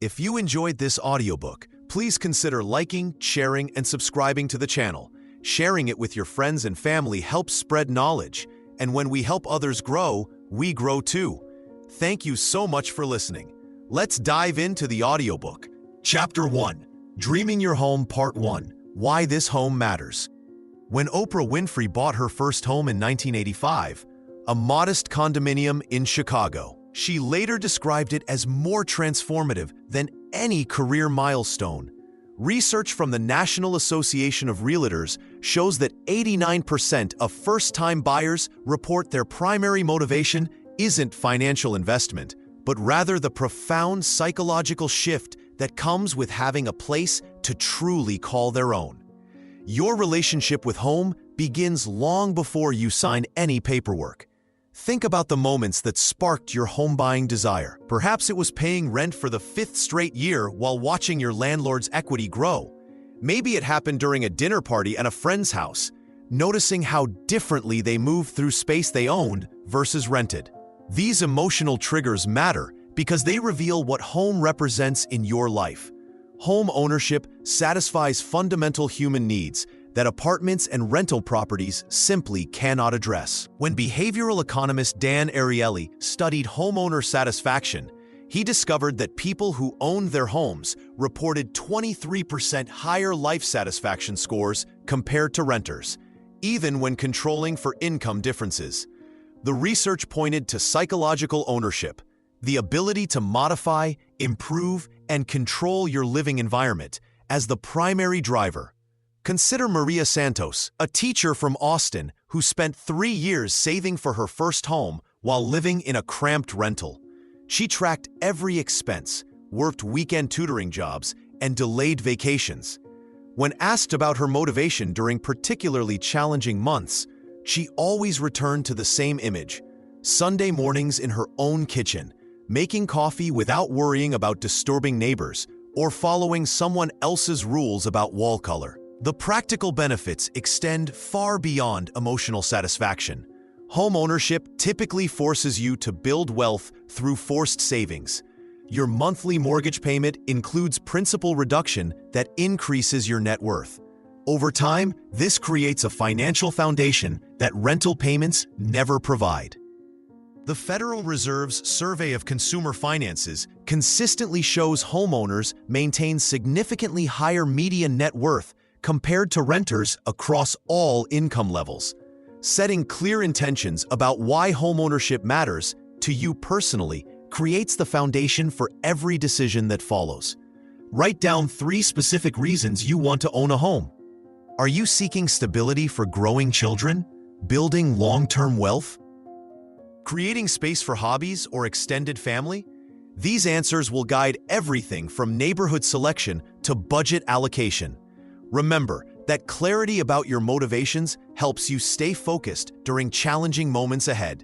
If you enjoyed this audiobook, please consider liking, sharing, and subscribing to the channel. Sharing it with your friends and family helps spread knowledge, and when we help others grow, we grow too. Thank you so much for listening. Let's dive into the audiobook. Chapter 1. Dreaming Your Home Part 1. Why This Home Matters. When Oprah Winfrey bought her first home in 1985, a modest condominium in Chicago, she later described it as more transformative than any career milestone. Research from the National Association of Realtors shows that 89% of first-time buyers report their primary motivation isn't financial investment, but rather the profound psychological shift that comes with having a place to truly call their own. Your relationship with home begins long before you sign any paperwork. Think about the moments that sparked your home buying desire. Perhaps it was paying rent for the 5th straight year while watching your landlord's equity grow. Maybe it happened during a dinner party at a friend's house, noticing how differently they moved through space they owned versus rented. These emotional triggers matter because they reveal what home represents in your life. Home ownership satisfies fundamental human needs that apartments and rental properties simply cannot address. When behavioral economist Dan Ariely studied homeowner satisfaction, he discovered that people who owned their homes reported 23% higher life satisfaction scores compared to renters, even when controlling for income differences. The research pointed to psychological ownership, the ability to modify, improve, and control your living environment, as the primary driver. Consider Maria Santos, a teacher from Austin who spent 3 years saving for her first home while living in a cramped rental. She tracked every expense, worked weekend tutoring jobs, and delayed vacations. When asked about her motivation during particularly challenging months, she always returned to the same image: Sunday mornings in her own kitchen, making coffee without worrying about disturbing neighbors or following someone else's rules about wall color. The practical benefits extend far beyond emotional satisfaction. Home ownership typically forces you to build wealth through forced savings. Your monthly mortgage payment includes principal reduction that increases your net worth. Over time, this creates a financial foundation that rental payments never provide. The Federal Reserve's Survey of Consumer Finances consistently shows homeowners maintain significantly higher median net worth compared to renters across all income levels. Setting clear intentions about why homeownership matters to you personally creates the foundation for every decision that follows. Write down 3 specific reasons you want to own a home. Are you seeking stability for growing children? Building long-term wealth? Creating space for hobbies or extended family? These answers will guide everything from neighborhood selection to budget allocation. Remember that clarity about your motivations helps you stay focused during challenging moments ahead.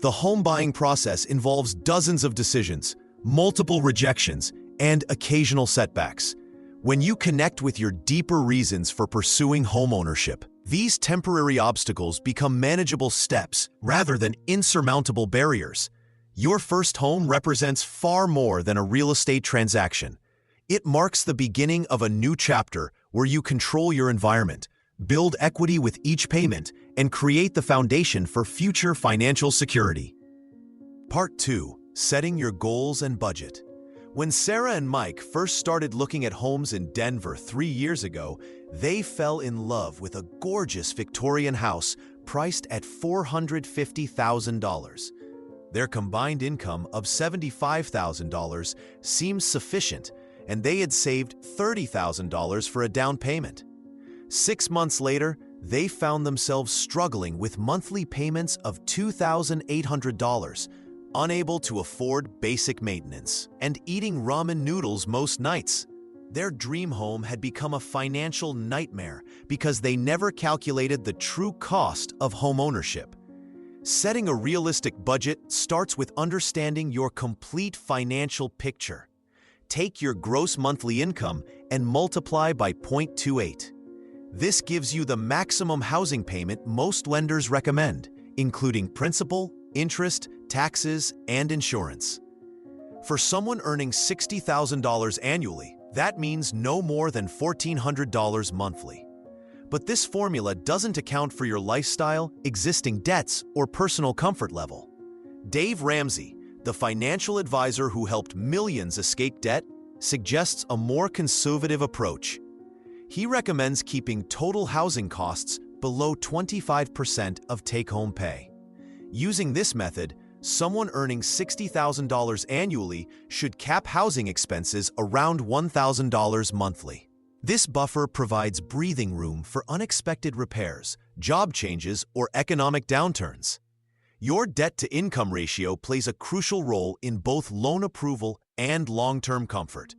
The home buying process involves dozens of decisions, multiple rejections, and occasional setbacks. When you connect with your deeper reasons for pursuing homeownership, these temporary obstacles become manageable steps rather than insurmountable barriers. Your first home represents far more than a real estate transaction. It marks the beginning of a new chapter where you control your environment, build equity with each payment, and create the foundation for future financial security. Part 2. Setting Your Goals and Budget. When Sarah and Mike first started looking at homes in Denver 3 years ago, they fell in love with a gorgeous Victorian house priced at $450,000. Their combined income of $75,000 seemed sufficient, and they had saved $30,000 for a down payment. 6 months later, they found themselves struggling with monthly payments of $2,800, unable to afford basic maintenance, and eating ramen noodles most nights. Their dream home had become a financial nightmare because they never calculated the true cost of home ownership. Setting a realistic budget starts with understanding your complete financial picture. Take your gross monthly income and multiply by 0.28. This gives you the maximum housing payment most lenders recommend, including principal, interest, taxes, and insurance. For someone earning $60,000 annually, that means no more than $1,400 monthly. But this formula doesn't account for your lifestyle, existing debts, or personal comfort level. Dave Ramsey, the financial advisor who helped millions escape debt, suggests a more conservative approach. He recommends keeping total housing costs below 25% of take-home pay. Using this method, someone earning $60,000 annually should cap housing expenses around $1,000 monthly. This buffer provides breathing room for unexpected repairs, job changes, or economic downturns. Your debt-to-income ratio plays a crucial role in both loan approval and long-term comfort.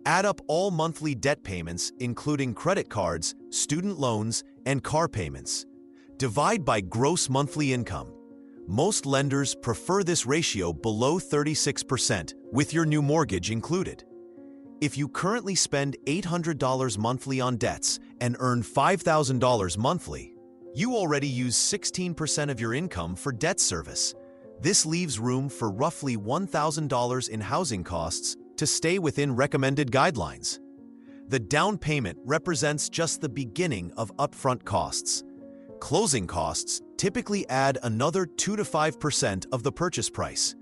Add up all monthly debt payments, including credit cards, student loans, and car payments. Divide by gross monthly income. Most lenders prefer this ratio below 36%, with your new mortgage included. If you currently spend $800 monthly on debts and earn $5,000 monthly, you already use 16% of your income for debt service. This leaves room for roughly $1,000 in housing costs to stay within recommended guidelines. The down payment represents just the beginning of upfront costs. Closing costs typically add another 2 to 5% of the purchase price.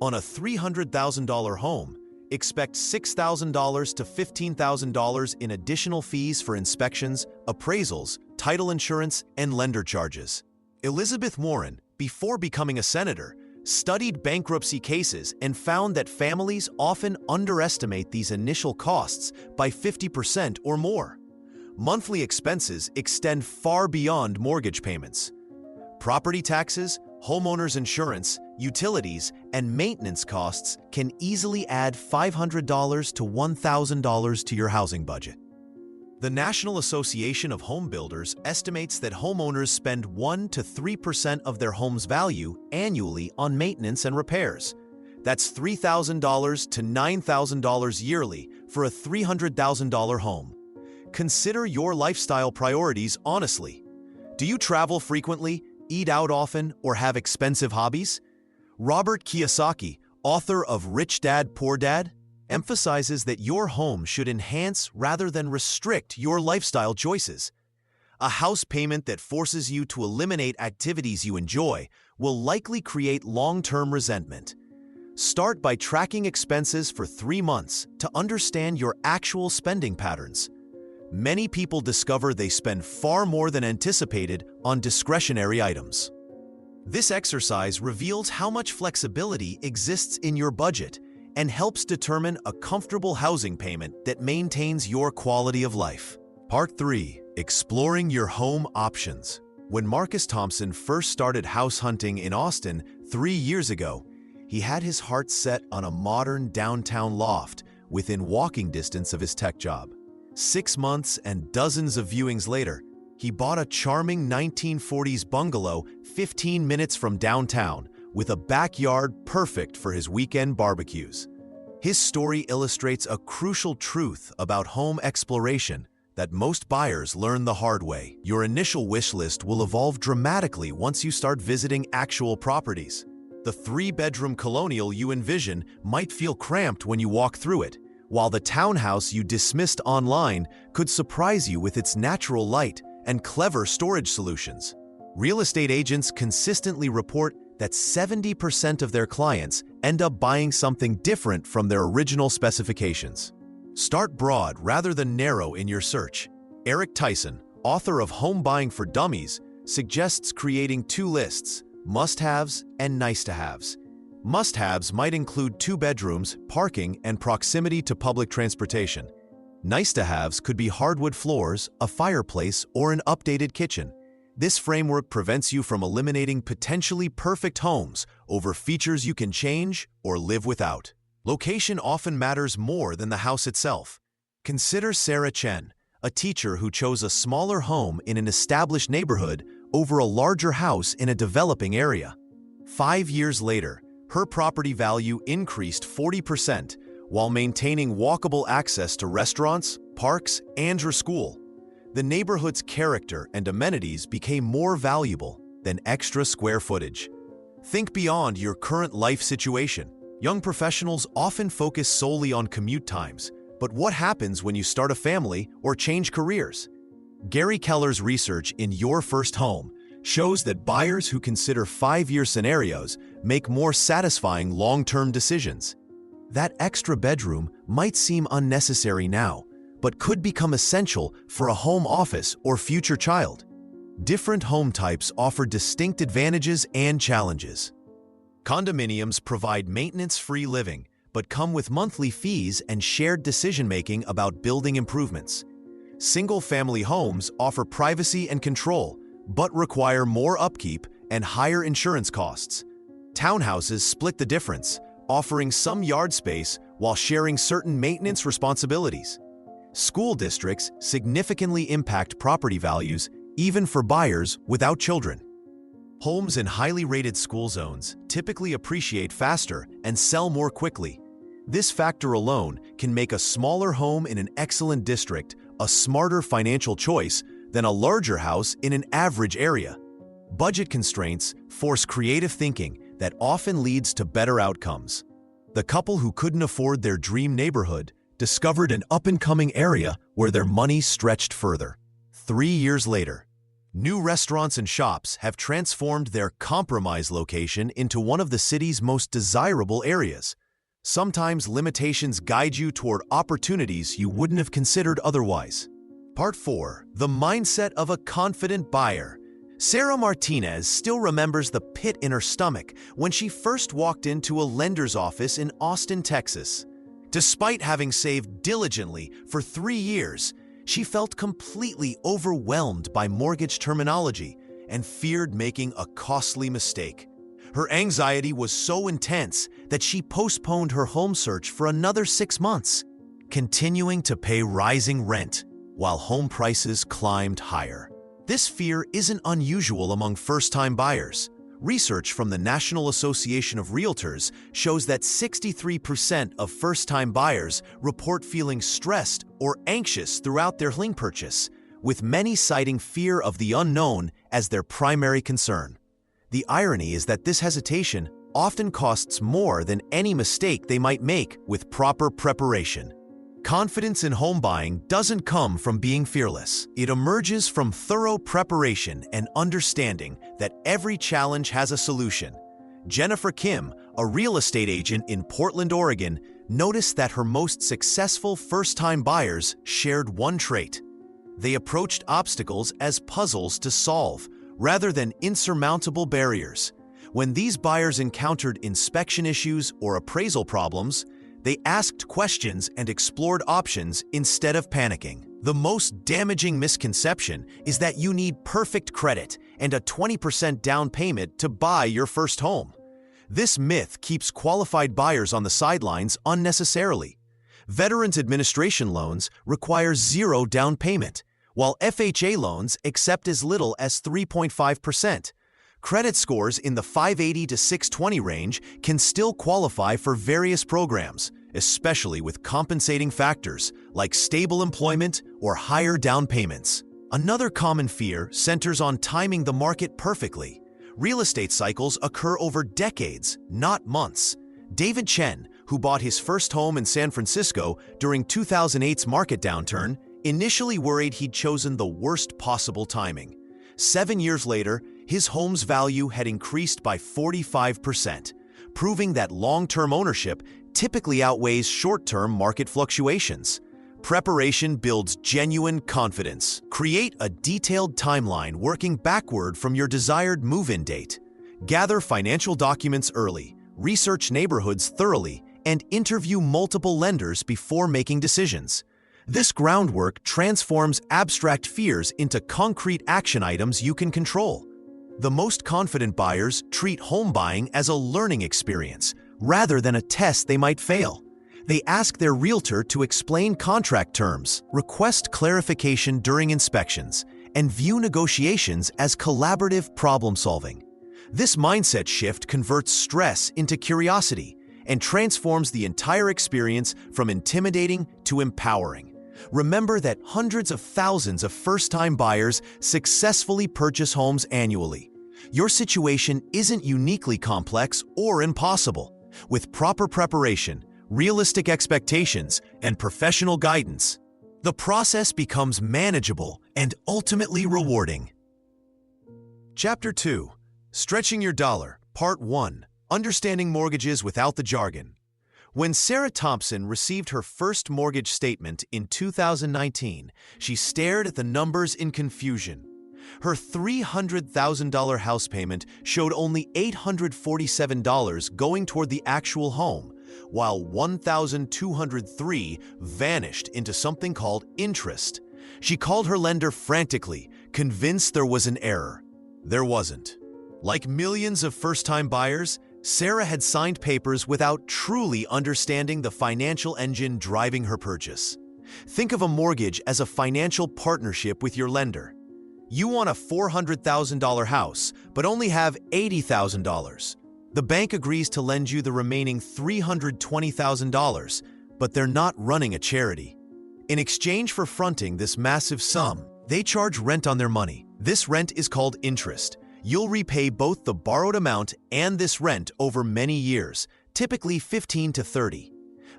On a $300,000 home, expect $6,000 to $15,000 in additional fees for inspections, appraisals, title insurance, and lender charges. Elizabeth Warren, before becoming a senator, studied bankruptcy cases and found that families often underestimate these initial costs by 50% or more. Monthly expenses extend far beyond mortgage payments. Property taxes, homeowners insurance, utilities, and maintenance costs can easily add $500 to $1,000 to your housing budget. The National Association of Home Builders estimates that homeowners spend 1 to 3% of their home's value annually on maintenance and repairs. That's $3,000 to $9,000 yearly for a $300,000 home. Consider your lifestyle priorities honestly. Do you travel frequently, eat out often, or have expensive hobbies? Robert Kiyosaki, author of Rich Dad, Poor Dad, emphasizes that your home should enhance rather than restrict your lifestyle choices. A house payment that forces you to eliminate activities you enjoy will likely create long-term resentment. Start by tracking expenses for 3 months to understand your actual spending patterns. Many people discover they spend far more than anticipated on discretionary items. This exercise reveals how much flexibility exists in your budget and helps determine a comfortable housing payment that maintains your quality of life. Part 3. Exploring your home options. When Marcus Thompson first started house hunting in Austin 3 years ago, he had his heart set on a modern downtown loft within walking distance of his tech job. 6 months and dozens of viewings later, he bought a charming 1940s bungalow 15 minutes from downtown with a backyard perfect for his weekend barbecues. His story illustrates a crucial truth about home exploration that most buyers learn the hard way. Your initial wish list will evolve dramatically once you start visiting actual properties. The 3-bedroom colonial you envision might feel cramped when you walk through it, while the townhouse you dismissed online could surprise you with its natural light and clever storage solutions. Real estate agents consistently report that 70% of their clients end up buying something different from their original specifications. Start broad rather than narrow in your search. Eric Tyson, author of Home Buying for Dummies, suggests creating 2 lists, must-haves and nice-to-haves. Must-haves might include 2 bedrooms, parking, and proximity to public transportation. Nice-to-haves could be hardwood floors, a fireplace, or an updated kitchen. This framework prevents you from eliminating potentially perfect homes over features you can change or live without. Location often matters more than the house itself. Consider Sarah Chen, a teacher who chose a smaller home in an established neighborhood over a larger house in a developing area. 5 years later, her property value increased 40% while maintaining walkable access to restaurants, parks, and her school. The neighborhood's character and amenities became more valuable than extra square footage. Think beyond your current life situation. Young professionals often focus solely on commute times, but what happens when you start a family or change careers? Gary Keller's research in Your First Home shows that buyers who consider 5-year scenarios make more satisfying long-term decisions. That extra bedroom might seem unnecessary now, but could become essential for a home office or future child. Different home types offer distinct advantages and challenges. Condominiums provide maintenance-free living, but come with monthly fees and shared decision-making about building improvements. Single-family homes offer privacy and control, but require more upkeep and higher insurance costs. Townhouses split the difference, offering some yard space while sharing certain maintenance responsibilities. School districts significantly impact property values, even for buyers without children. Homes in highly rated school zones typically appreciate faster and sell more quickly. This factor alone can make a smaller home in an excellent district a smarter financial choice than a larger house in an average area. Budget constraints force creative thinking that often leads to better outcomes. The couple who couldn't afford their dream neighborhood discovered an up-and-coming area where their money stretched further. 3 years later, new restaurants and shops have transformed their compromise location into one of the city's most desirable areas. Sometimes limitations guide you toward opportunities you wouldn't have considered otherwise. Part 4. The Mindset of a Confident Buyer. Sarah Martinez still remembers the pit in her stomach when she first walked into a lender's office in Austin, Texas. Despite having saved diligently for 3 years, she felt completely overwhelmed by mortgage terminology and feared making a costly mistake. Her anxiety was so intense that she postponed her home search for another 6 months, continuing to pay rising rent while home prices climbed higher. This fear isn't unusual among first-time buyers. Research from the National Association of Realtors shows that 63% of first-time buyers report feeling stressed or anxious throughout their home purchase, with many citing fear of the unknown as their primary concern. The irony is that this hesitation often costs more than any mistake they might make with proper preparation. Confidence in home buying doesn't come from being fearless. It emerges from thorough preparation and understanding that every challenge has a solution. Jennifer Kim, a real estate agent in Portland, Oregon, noticed that her most successful first-time buyers shared one trait. They approached obstacles as puzzles to solve, rather than insurmountable barriers. When these buyers encountered inspection issues or appraisal problems, they asked questions and explored options instead of panicking. The most damaging misconception is that you need perfect credit and a 20% down payment to buy your first home. This myth keeps qualified buyers on the sidelines unnecessarily. Veterans Administration loans require 0 down payment, while FHA loans accept as little as 3.5%. Credit scores in the 580 to 620 range can still qualify for various programs, especially with compensating factors like stable employment or higher down payments. Another common fear centers on timing the market perfectly. Real estate cycles occur over decades, not months. David Chen, who bought his first home in San Francisco during 2008's market downturn, initially worried he'd chosen the worst possible timing. 7 years later, his home's value had increased by 45%, proving that long-term ownership typically outweighs short-term market fluctuations. Preparation builds genuine confidence. Create a detailed timeline working backward from your desired move-in date. Gather financial documents early, research neighborhoods thoroughly, and interview multiple lenders before making decisions. This groundwork transforms abstract fears into concrete action items you can control. The most confident buyers treat home buying as a learning experience rather than a test they might fail. They ask their realtor to explain contract terms, request clarification during inspections, and view negotiations as collaborative problem-solving. This mindset shift converts stress into curiosity and transforms the entire experience from intimidating to empowering. Remember that hundreds of thousands of first-time buyers successfully purchase homes annually. Your situation isn't uniquely complex or impossible. With proper preparation, realistic expectations, and professional guidance, the process becomes manageable and ultimately rewarding. Chapter 2. Stretching Your Dollar, Part 1. Understanding Mortgages Without the Jargon. When Sarah Thompson received her first mortgage statement in 2019, she stared at the numbers in confusion. Her $300,000 house payment showed only $847 going toward the actual home, while $1,203 vanished into something called interest. She called her lender frantically, convinced there was an error. There wasn't. Like millions of first-time buyers, Sarah had signed papers without truly understanding the financial engine driving her purchase. Think of a mortgage as a financial partnership with your lender. You want a $400,000 house, but only have $80,000. The bank agrees to lend you the remaining $320,000, but they're not running a charity. In exchange for fronting this massive sum, they charge rent on their money. This rent is called interest. You'll repay both the borrowed amount and this rent over many years, typically 15 to 30.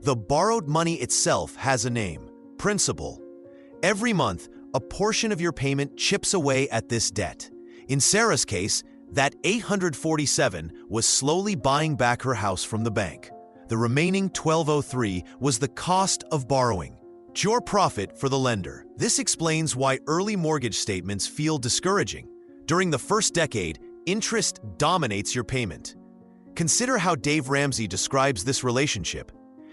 The borrowed money itself has a name: principal. Every month, a portion of your payment chips away at this debt. In Sarah's case, that $847 was slowly buying back her house from the bank. The remaining $1,203 was the cost of borrowing. Pure profit for the lender. This explains why early mortgage statements feel discouraging. During the first decade, interest dominates your payment. Consider how Dave Ramsey describes this relationship.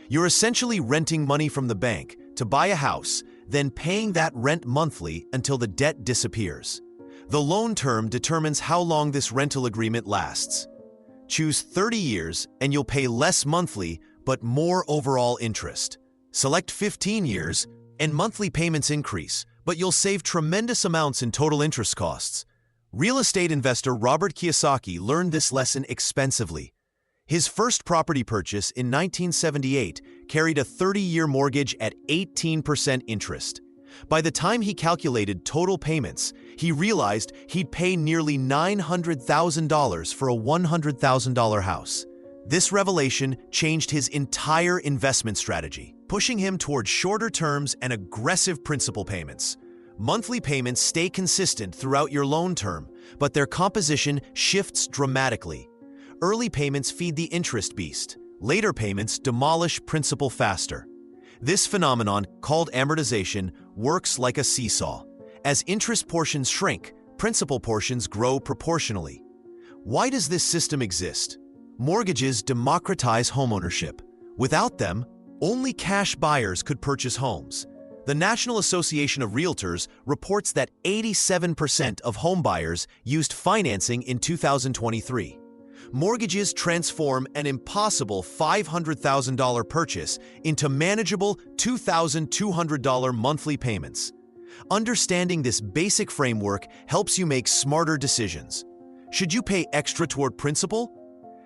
You're essentially renting money from the bank to buy a house, then paying that rent monthly until the debt disappears. The loan term determines how long this rental agreement lasts. Choose 30 years and you'll pay less monthly but more overall interest. Select 15 years and monthly payments increase, but you'll save tremendous amounts in total interest costs. Real estate investor Robert Kiyosaki learned this lesson expensively. His first property purchase in 1978 carried a 30-year mortgage at 18% interest. By the time he calculated total payments, he realized he'd pay nearly $900,000 for a $100,000 house. This revelation changed his entire investment strategy, pushing him toward shorter terms and aggressive principal payments. Monthly payments stay consistent throughout your loan term, but their composition shifts dramatically. Early payments feed the interest beast. Later payments demolish principal faster. This phenomenon, called amortization, works like a seesaw. As interest portions shrink, principal portions grow proportionally. Why does this system exist? Mortgages democratize homeownership. Without them, only cash buyers could purchase homes. The National Association of Realtors reports that 87% of homebuyers used financing in 2023. Mortgages transform an impossible $500,000 purchase into manageable $2,200 monthly payments. Understanding this basic framework helps you make smarter decisions. Should you pay extra toward principal?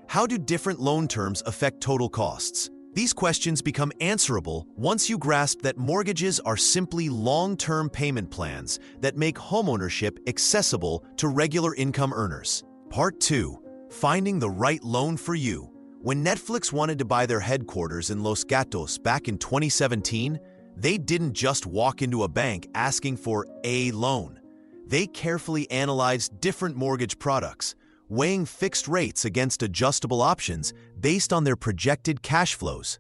How do different loan terms affect total costs? These questions become answerable once you grasp that mortgages are simply long-term payment plans that make homeownership accessible to regular income earners. Part 2. Finding the right loan for you. When Netflix wanted to buy their headquarters in Los Gatos back in 2017, they didn't just walk into a bank asking for a loan. They carefully analyzed different mortgage products, weighing fixed rates against adjustable options based on their projected cash flows.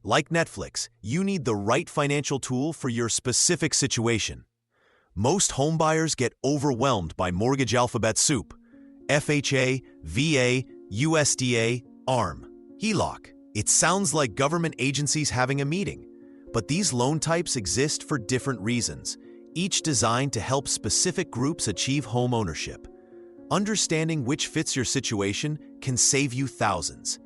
Like Netflix, you need the right financial tool for your specific situation. Most homebuyers get overwhelmed by mortgage alphabet soup: FHA, VA, USDA, ARM, HELOC. It sounds like government agencies having a meeting, but these loan types exist for different reasons, each designed to help specific groups achieve home ownership. Understanding which fits your situation can save you thousands.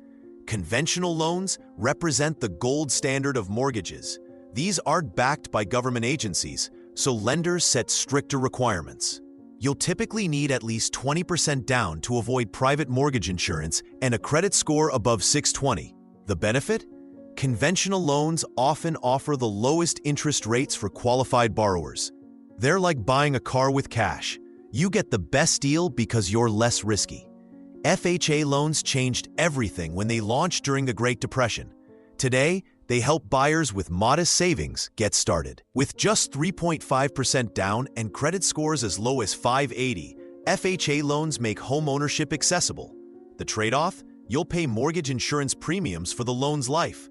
Conventional loans represent the gold standard of mortgages. These aren't backed by government agencies, so lenders set stricter requirements. You'll typically need at least 20% down to avoid private mortgage insurance and a credit score above 620. The benefit? Conventional loans often offer the lowest interest rates for qualified borrowers. They're like buying a car with cash. You get the best deal because you're less risky. FHA loans changed everything when they launched during the Great Depression. Today, they help buyers with modest savings get started. With just 3.5% down and credit scores as low as 580, FHA loans make homeownership accessible. The trade-off? You'll pay mortgage insurance premiums for the loan's life.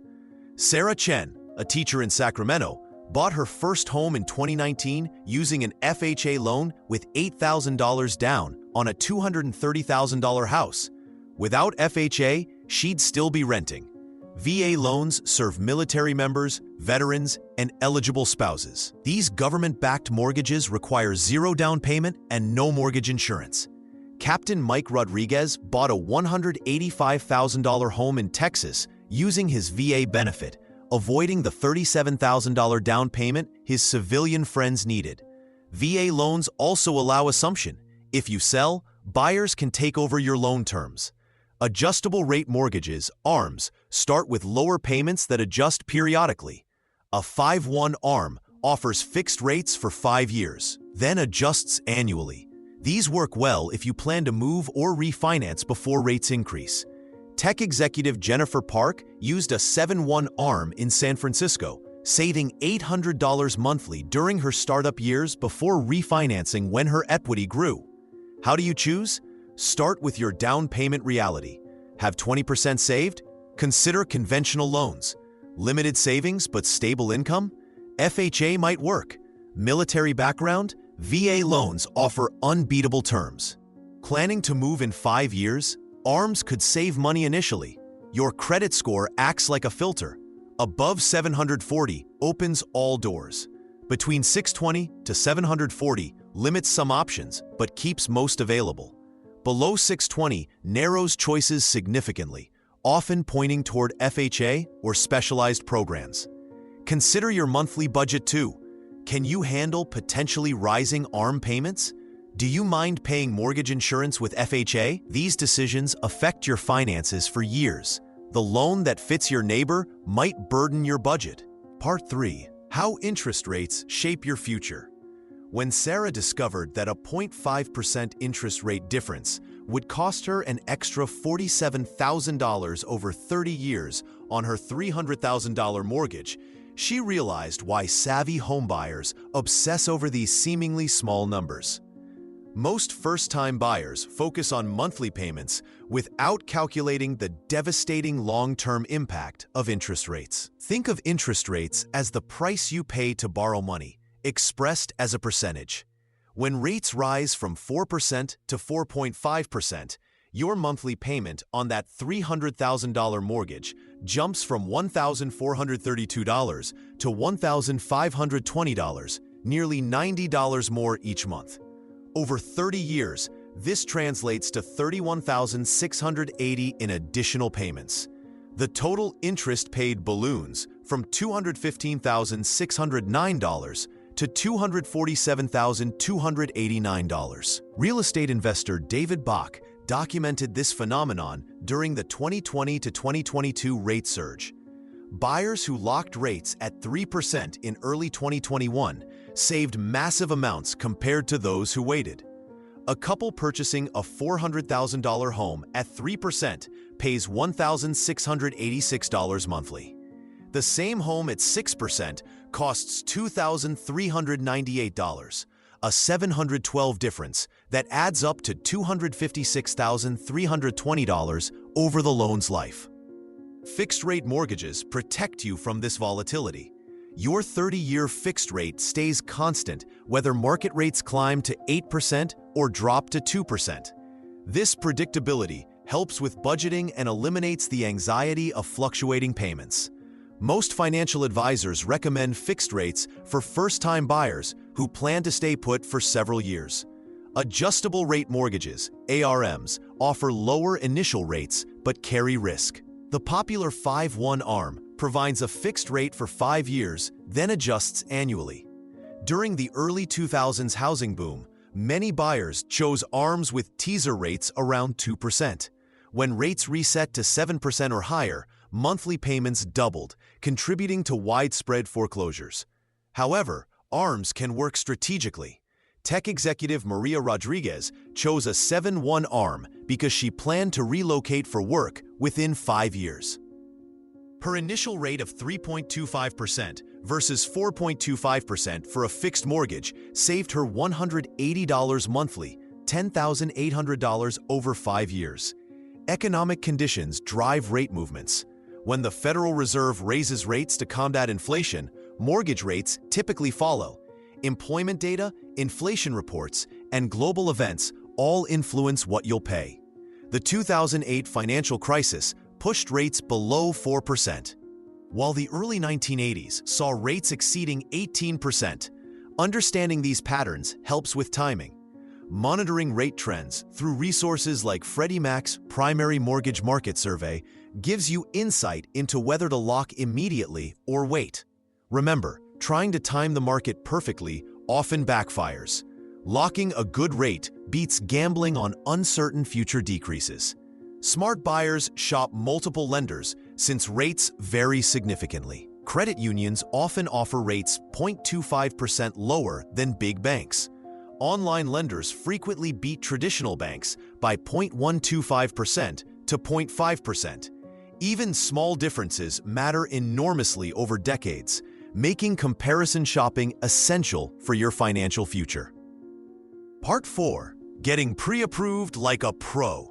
Sarah Chen, a teacher in Sacramento, bought her first home in 2019 using an FHA loan with $8,000 down on a $230,000 house. Without FHA, she'd still be renting. VA loans serve military members, veterans, and eligible spouses. These government-backed mortgages require zero down payment and no mortgage insurance. Captain Mike Rodriguez bought a $185,000 home in Texas using his VA benefit, avoiding the $37,000 down payment his civilian friends needed. VA loans also allow assumption. If you sell, buyers can take over your loan terms. Adjustable rate mortgages, ARMs, start with lower payments that adjust periodically. A 5/1 ARM offers fixed rates for 5 years, then adjusts annually. These work well if you plan to move or refinance before rates increase. Tech executive Jennifer Park used a 7/1 ARM in San Francisco, saving $800 monthly during her startup years before refinancing when her equity grew. How do you choose? Start with your down payment reality. Have 20% saved? Consider conventional loans. Limited savings but stable income? FHA might work. Military background? VA loans offer unbeatable terms. Planning to move in 5 years? ARMs could save money initially. Your credit score acts like a filter. Above 740 opens all doors. Between 620 to 740 limits some options but keeps most available. Below 620 narrows choices significantly, often pointing toward FHA or specialized programs. Consider your monthly budget too. Can you handle potentially rising ARM payments? Do you mind paying mortgage insurance with FHA? These decisions affect your finances for years. The loan that fits your neighbor might burden your budget. Part 3. How interest rates shape your future. When Sarah discovered that a 0.5% interest rate difference would cost her an extra $47,000 over 30 years on her $300,000 mortgage, she realized why savvy homebuyers obsess over these seemingly small numbers. Most first-time buyers focus on monthly payments without calculating the devastating long-term impact of interest rates. Think of interest rates as the price you pay to borrow money, expressed as a percentage. When rates rise from 4% to 4.5%, your monthly payment on that $300,000 mortgage jumps from $1,432 to $1,520, nearly $90 more each month. Over 30 years, this translates to $31,680 in additional payments. The total interest paid balloons from $215,609 to $247,289. Real estate investor David Bach documented this phenomenon during the 2020 to 2022 rate surge. Buyers who locked rates at 3% in early 2021 saved massive amounts compared to those who waited. A couple purchasing a $400,000 home at 3% pays $1,686 monthly. The same home at 6% costs $2,398, a $712 difference that adds up to $256,320 over the loan's life. Fixed-rate mortgages protect you from this volatility. Your 30-year fixed rate stays constant whether market rates climb to 8% or drop to 2%. This predictability helps with budgeting and eliminates the anxiety of fluctuating payments. Most financial advisors recommend fixed rates for first-time buyers who plan to stay put for several years. Adjustable rate mortgages, ARMs, offer lower initial rates but carry risk. The popular 5/1 ARM provides a fixed rate for 5 years, then adjusts annually. During the early 2000s housing boom, many buyers chose ARMs with teaser rates around 2%. When rates reset to 7% or higher, monthly payments doubled, contributing to widespread foreclosures. However, ARMs can work strategically. tech executive Maria Rodriguez chose a 7-1 ARM because she planned to relocate for work within 5 years. Her initial rate of 3.25% versus 4.25% for a fixed mortgage saved her $180 monthly, $10,800 over 5 years. Economic conditions drive rate movements. When the Federal Reserve raises rates to combat inflation, mortgage rates typically follow. Employment data, inflation reports, and global events all influence what you'll pay. The 2008 financial crisis pushed rates below 4%, while the early 1980s saw rates exceeding 18%. Understanding these patterns helps with timing. Monitoring rate trends through resources like Freddie Mac's Primary Mortgage Market Survey gives you insight into whether to lock immediately or wait. Remember, trying to time the market perfectly often backfires. Locking a good rate beats gambling on uncertain future decreases. Smart buyers shop multiple lenders since rates vary significantly. Credit unions often offer rates 0.25% lower than big banks. Online lenders frequently beat traditional banks by 0.125% to 0.5%. Even small differences matter enormously over decades, making comparison shopping essential for your financial future. Part 4. Getting pre-approved like a pro.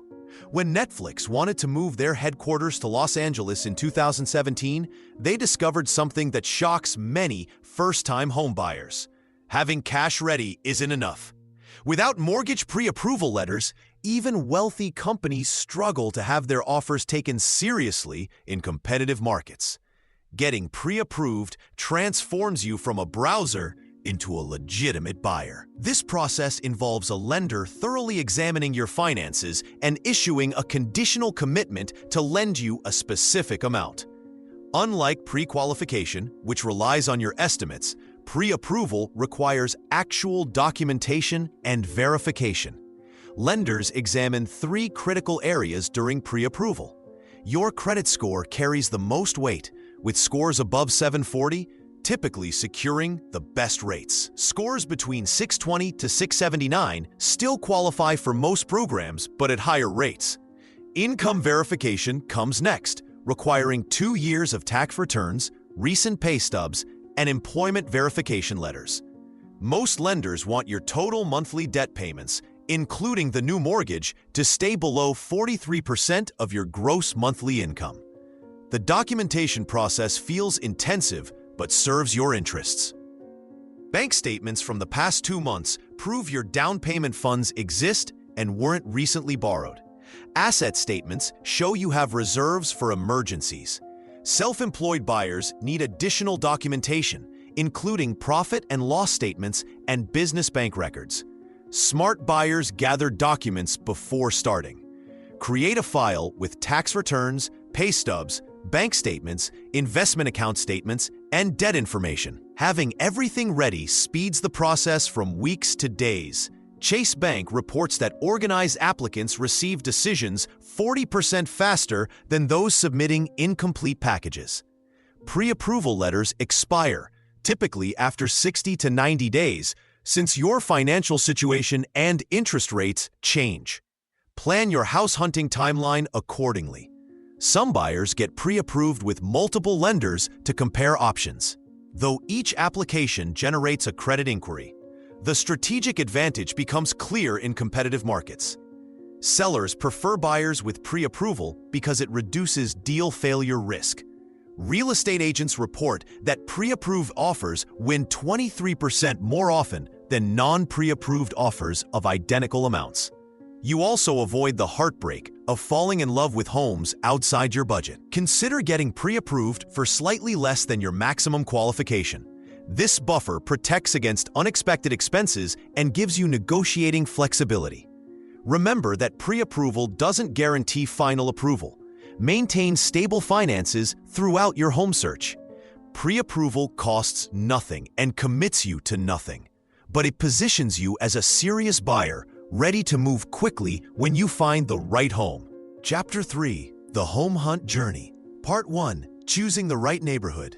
When Netflix wanted to move their headquarters to Los Angeles in 2017, they discovered something that shocks many first-time homebuyers. Having cash ready isn't enough. Without mortgage pre-approval letters, even wealthy companies struggle to have their offers taken seriously in competitive markets. Getting pre-approved transforms you from a browser into a legitimate buyer. This process involves a lender thoroughly examining your finances and issuing a conditional commitment to lend you a specific amount. Unlike pre-qualification, which relies on your estimates, pre-approval requires actual documentation and verification. Lenders examine 3 critical areas during pre-approval. Your credit score carries the most weight, with scores above 740 typically securing the best rates. Scores between 620 to 679 still qualify for most programs, but at higher rates. Income verification comes next, requiring 2 years of tax returns, recent pay stubs, and employment verification letters. Most lenders want your total monthly debt payments, including the new mortgage, to stay below 43% of your gross monthly income. The documentation process feels intensive, but serves your interests. Bank statements from the past 2 months prove your down payment funds exist and weren't recently borrowed. Asset statements show you have reserves for emergencies. Self-employed buyers need additional documentation, including profit and loss statements and business bank records. Smart buyers gather documents before starting. Create a file with tax returns, pay stubs, bank statements, investment account statements, and debt information. Having everything ready speeds the process from weeks to days. Chase Bank reports that organized applicants receive decisions 40% faster than those submitting incomplete packages. Pre-approval letters expire, typically after 60 to 90 days, since your financial situation and interest rates change. Plan your house hunting timeline accordingly. Some buyers get pre-approved with multiple lenders to compare options. Though each application generates a credit inquiry, the strategic advantage becomes clear in competitive markets. Sellers prefer buyers with pre-approval because it reduces deal failure risk. Real estate agents report that pre-approved offers win 23% more often than non-pre-approved offers of identical amounts. You also avoid the heartbreak of falling in love with homes outside your budget. Consider getting pre-approved for slightly less than your maximum qualification. This buffer protects against unexpected expenses and gives you negotiating flexibility. Remember that pre-approval doesn't guarantee final approval. Maintain stable finances throughout your home search. Pre-approval costs nothing and commits you to nothing, but it positions you as a serious buyer ready to move quickly when you find the right home. Chapter 3. The Home Hunt Journey. Part 1. Choosing the right neighborhood.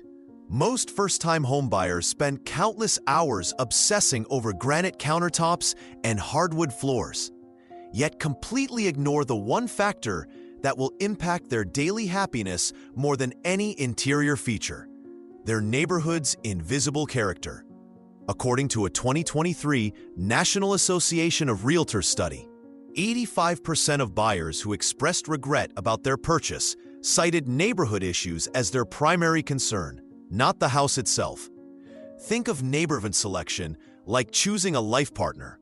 Most first-time homebuyers spend countless hours obsessing over granite countertops and hardwood floors, yet completely ignore the one factor that will impact their daily happiness more than any interior feature: their neighborhood's invisible character. According to a 2023 National Association of Realtors study, 85% of buyers who expressed regret about their purchase cited neighborhood issues as their primary concern, not the house itself. Think of neighborhood selection like choosing a life partner.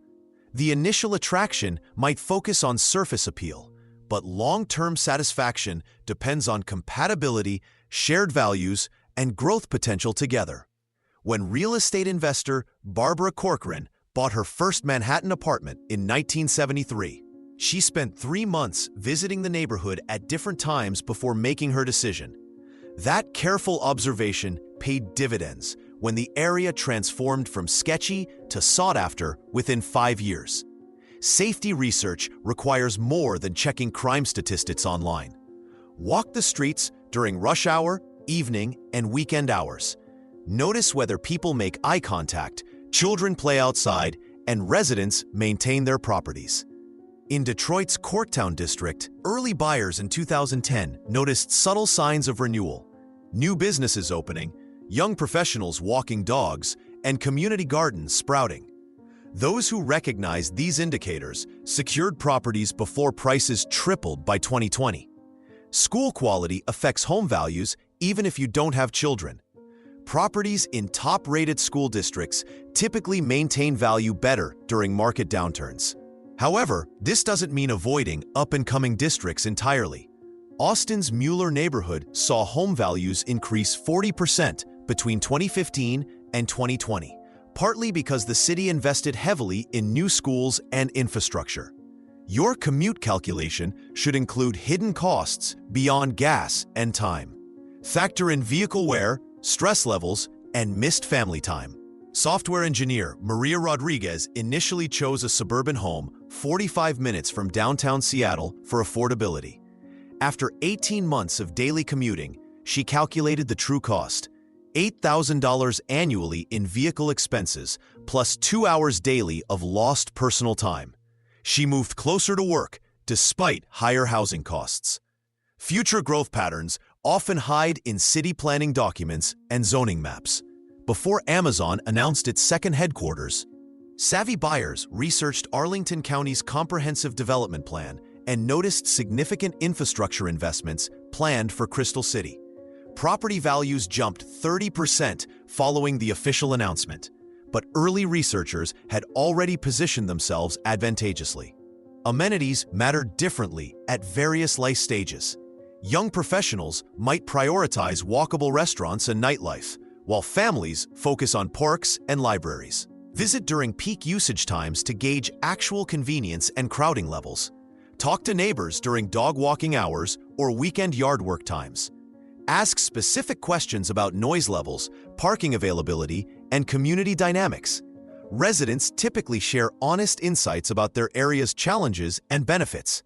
The initial attraction might focus on surface appeal, but long-term satisfaction depends on compatibility, shared values, and growth potential together. When real estate investor Barbara Corcoran bought her first Manhattan apartment in 1973, she spent 3 months visiting the neighborhood at different times before making her decision. That careful observation paid dividends when the area transformed from sketchy to sought-after within 5 years. Safety research requires more than checking crime statistics online. Walk the streets during rush hour, evening, and weekend hours. Notice whether people make eye contact, children play outside, and residents maintain their properties. In Detroit's Corktown district, early buyers in 2010 noticed subtle signs of renewal: new businesses opening, young professionals walking dogs, and community gardens sprouting. Those who recognized these indicators secured properties before prices tripled by 2020. School quality affects home values even if you don't have children. Properties in top-rated school districts typically maintain value better during market downturns. However, this doesn't mean avoiding up-and-coming districts entirely. Austin's Mueller neighborhood saw home values increase 40% between 2015 and 2020, partly because the city invested heavily in new schools and infrastructure. Your commute calculation should include hidden costs beyond gas and time. Factor in vehicle wear, stress levels, and missed family time. Software engineer Maria Rodriguez initially chose a suburban home 45 minutes from downtown Seattle for affordability. After 18 months of daily commuting, she calculated the true cost: $8,000 annually in vehicle expenses, plus 2 hours daily of lost personal time. She moved closer to work despite higher housing costs. Future growth patterns often hide in city planning documents and zoning maps. Before Amazon announced its second headquarters, savvy buyers researched Arlington County's comprehensive development plan and noticed significant infrastructure investments planned for Crystal City. Property values jumped 30% following the official announcement, but early researchers had already positioned themselves advantageously. Amenities mattered differently at various life stages. Young professionals might prioritize walkable restaurants and nightlife, while families focus on parks and libraries. Visit during peak usage times to gauge actual convenience and crowding levels. Talk to neighbors during dog walking hours or weekend yard work times. Ask specific questions about noise levels, parking availability, and community dynamics. Residents typically share honest insights about their area's challenges and benefits.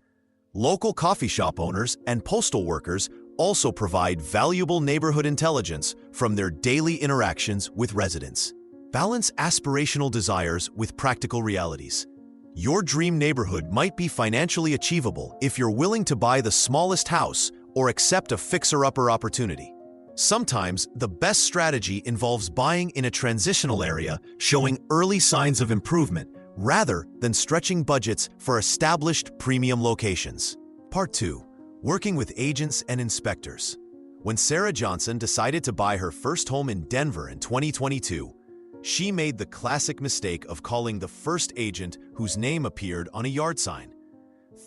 Local coffee shop owners and postal workers also provide valuable neighborhood intelligence from their daily interactions with residents. Balance aspirational desires with practical realities. Your dream neighborhood might be financially achievable if you're willing to buy the smallest house or accept a fixer-upper opportunity. Sometimes the best strategy involves buying in a transitional area showing early signs of improvement rather than stretching budgets for established premium locations. Part 2. Working with agents and inspectors. When Sarah Johnson decided to buy her first home in Denver in 2022, she made the classic mistake of calling the first agent whose name appeared on a yard sign.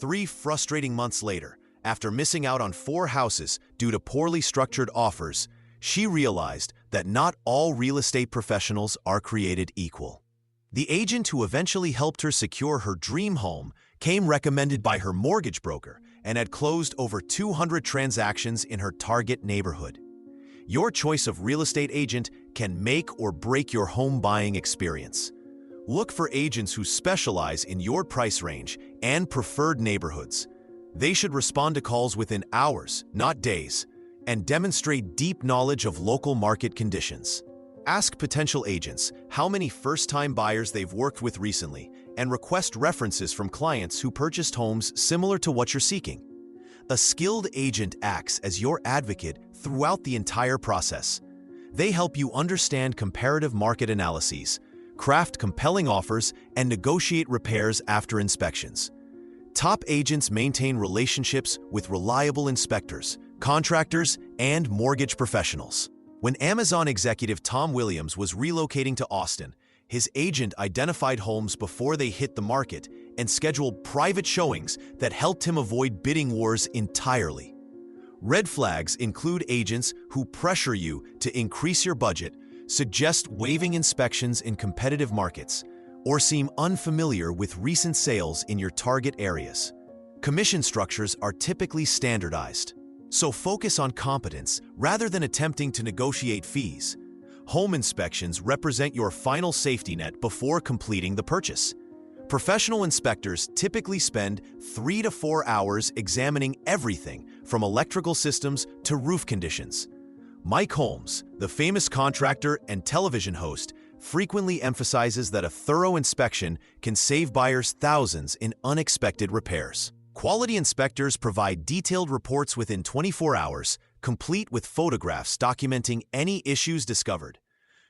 3 frustrating months later, after missing out on 4 houses due to poorly structured offers, she realized that not all real estate professionals are created equal. The agent who eventually helped her secure her dream home came recommended by her mortgage broker and had closed over 200 transactions in her target neighborhood. Your choice of real estate agent can make or break your home buying experience. Look for agents who specialize in your price range and preferred neighborhoods. They should respond to calls within hours, not days. and demonstrate deep knowledge of local market conditions. Ask potential agents how many first-time buyers they've worked with recently and request references from clients who purchased homes similar to what you're seeking. A skilled agent acts as your advocate throughout the entire process. They help you understand comparative market analyses, craft compelling offers, and negotiate repairs after inspections. Top agents maintain relationships with reliable inspectors, contractors, and mortgage professionals. When Amazon executive Tom Williams was relocating to Austin, his agent identified homes before they hit the market and scheduled private showings that helped him avoid bidding wars entirely. Red flags include agents who pressure you to increase your budget, suggest waiving inspections in competitive markets, or seem unfamiliar with recent sales in your target areas. Commission structures are typically standardized, so focus on competence rather than attempting to negotiate fees. Home inspections represent your final safety net before completing the purchase. Professional inspectors typically spend 3 to 4 hours examining everything from electrical systems to roof conditions. Mike Holmes, the famous contractor and television host, frequently emphasizes that a thorough inspection can save buyers thousands in unexpected repairs. Quality inspectors provide detailed reports within 24 hours, complete with photographs documenting any issues discovered.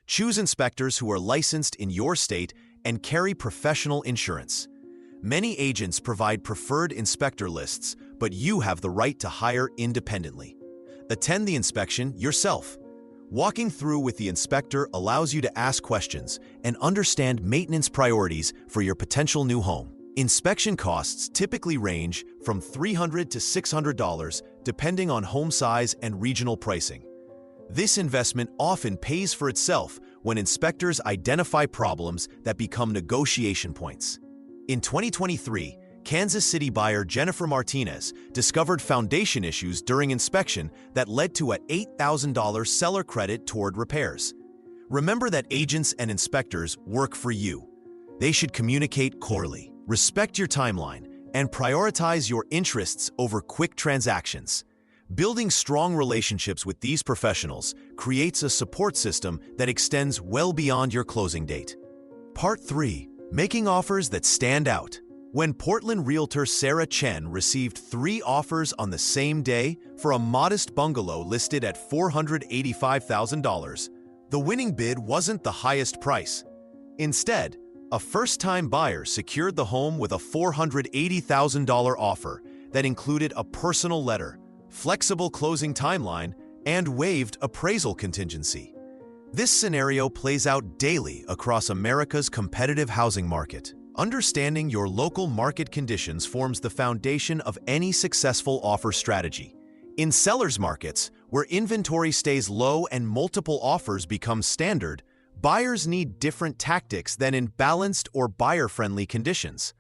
Choose inspectors who are licensed in your state and carry professional insurance. Many agents provide preferred inspector lists, but you have the right to hire independently. Attend the inspection yourself. Walking through with the inspector allows you to ask questions and understand maintenance priorities for your potential new home. Inspection costs typically range from $300 to $600 depending on home size and regional pricing. This investment often pays for itself when inspectors identify problems that become negotiation points. In 2023, Kansas City buyer Jennifer Martinez discovered foundation issues during inspection that led to an $8,000 seller credit toward repairs. Remember that agents and inspectors work for you. They should communicate clearly, respect your timeline, and prioritize your interests over quick transactions. Building strong relationships with these professionals creates a support system that extends well beyond your closing date. Part 3. Making offers that stand out. When Portland realtor Sarah Chen received 3 offers on the same day for a modest bungalow listed at $485,000, the winning bid wasn't the highest price. Instead, a first-time buyer secured the home with a $480,000 offer that included a personal letter, flexible closing timeline, and waived appraisal contingency. This scenario plays out daily across America's competitive housing market. Understanding your local market conditions forms the foundation of any successful offer strategy. In sellers' markets, where inventory stays low and multiple offers become standard, buyers need different tactics than in balanced or buyer-friendly conditions.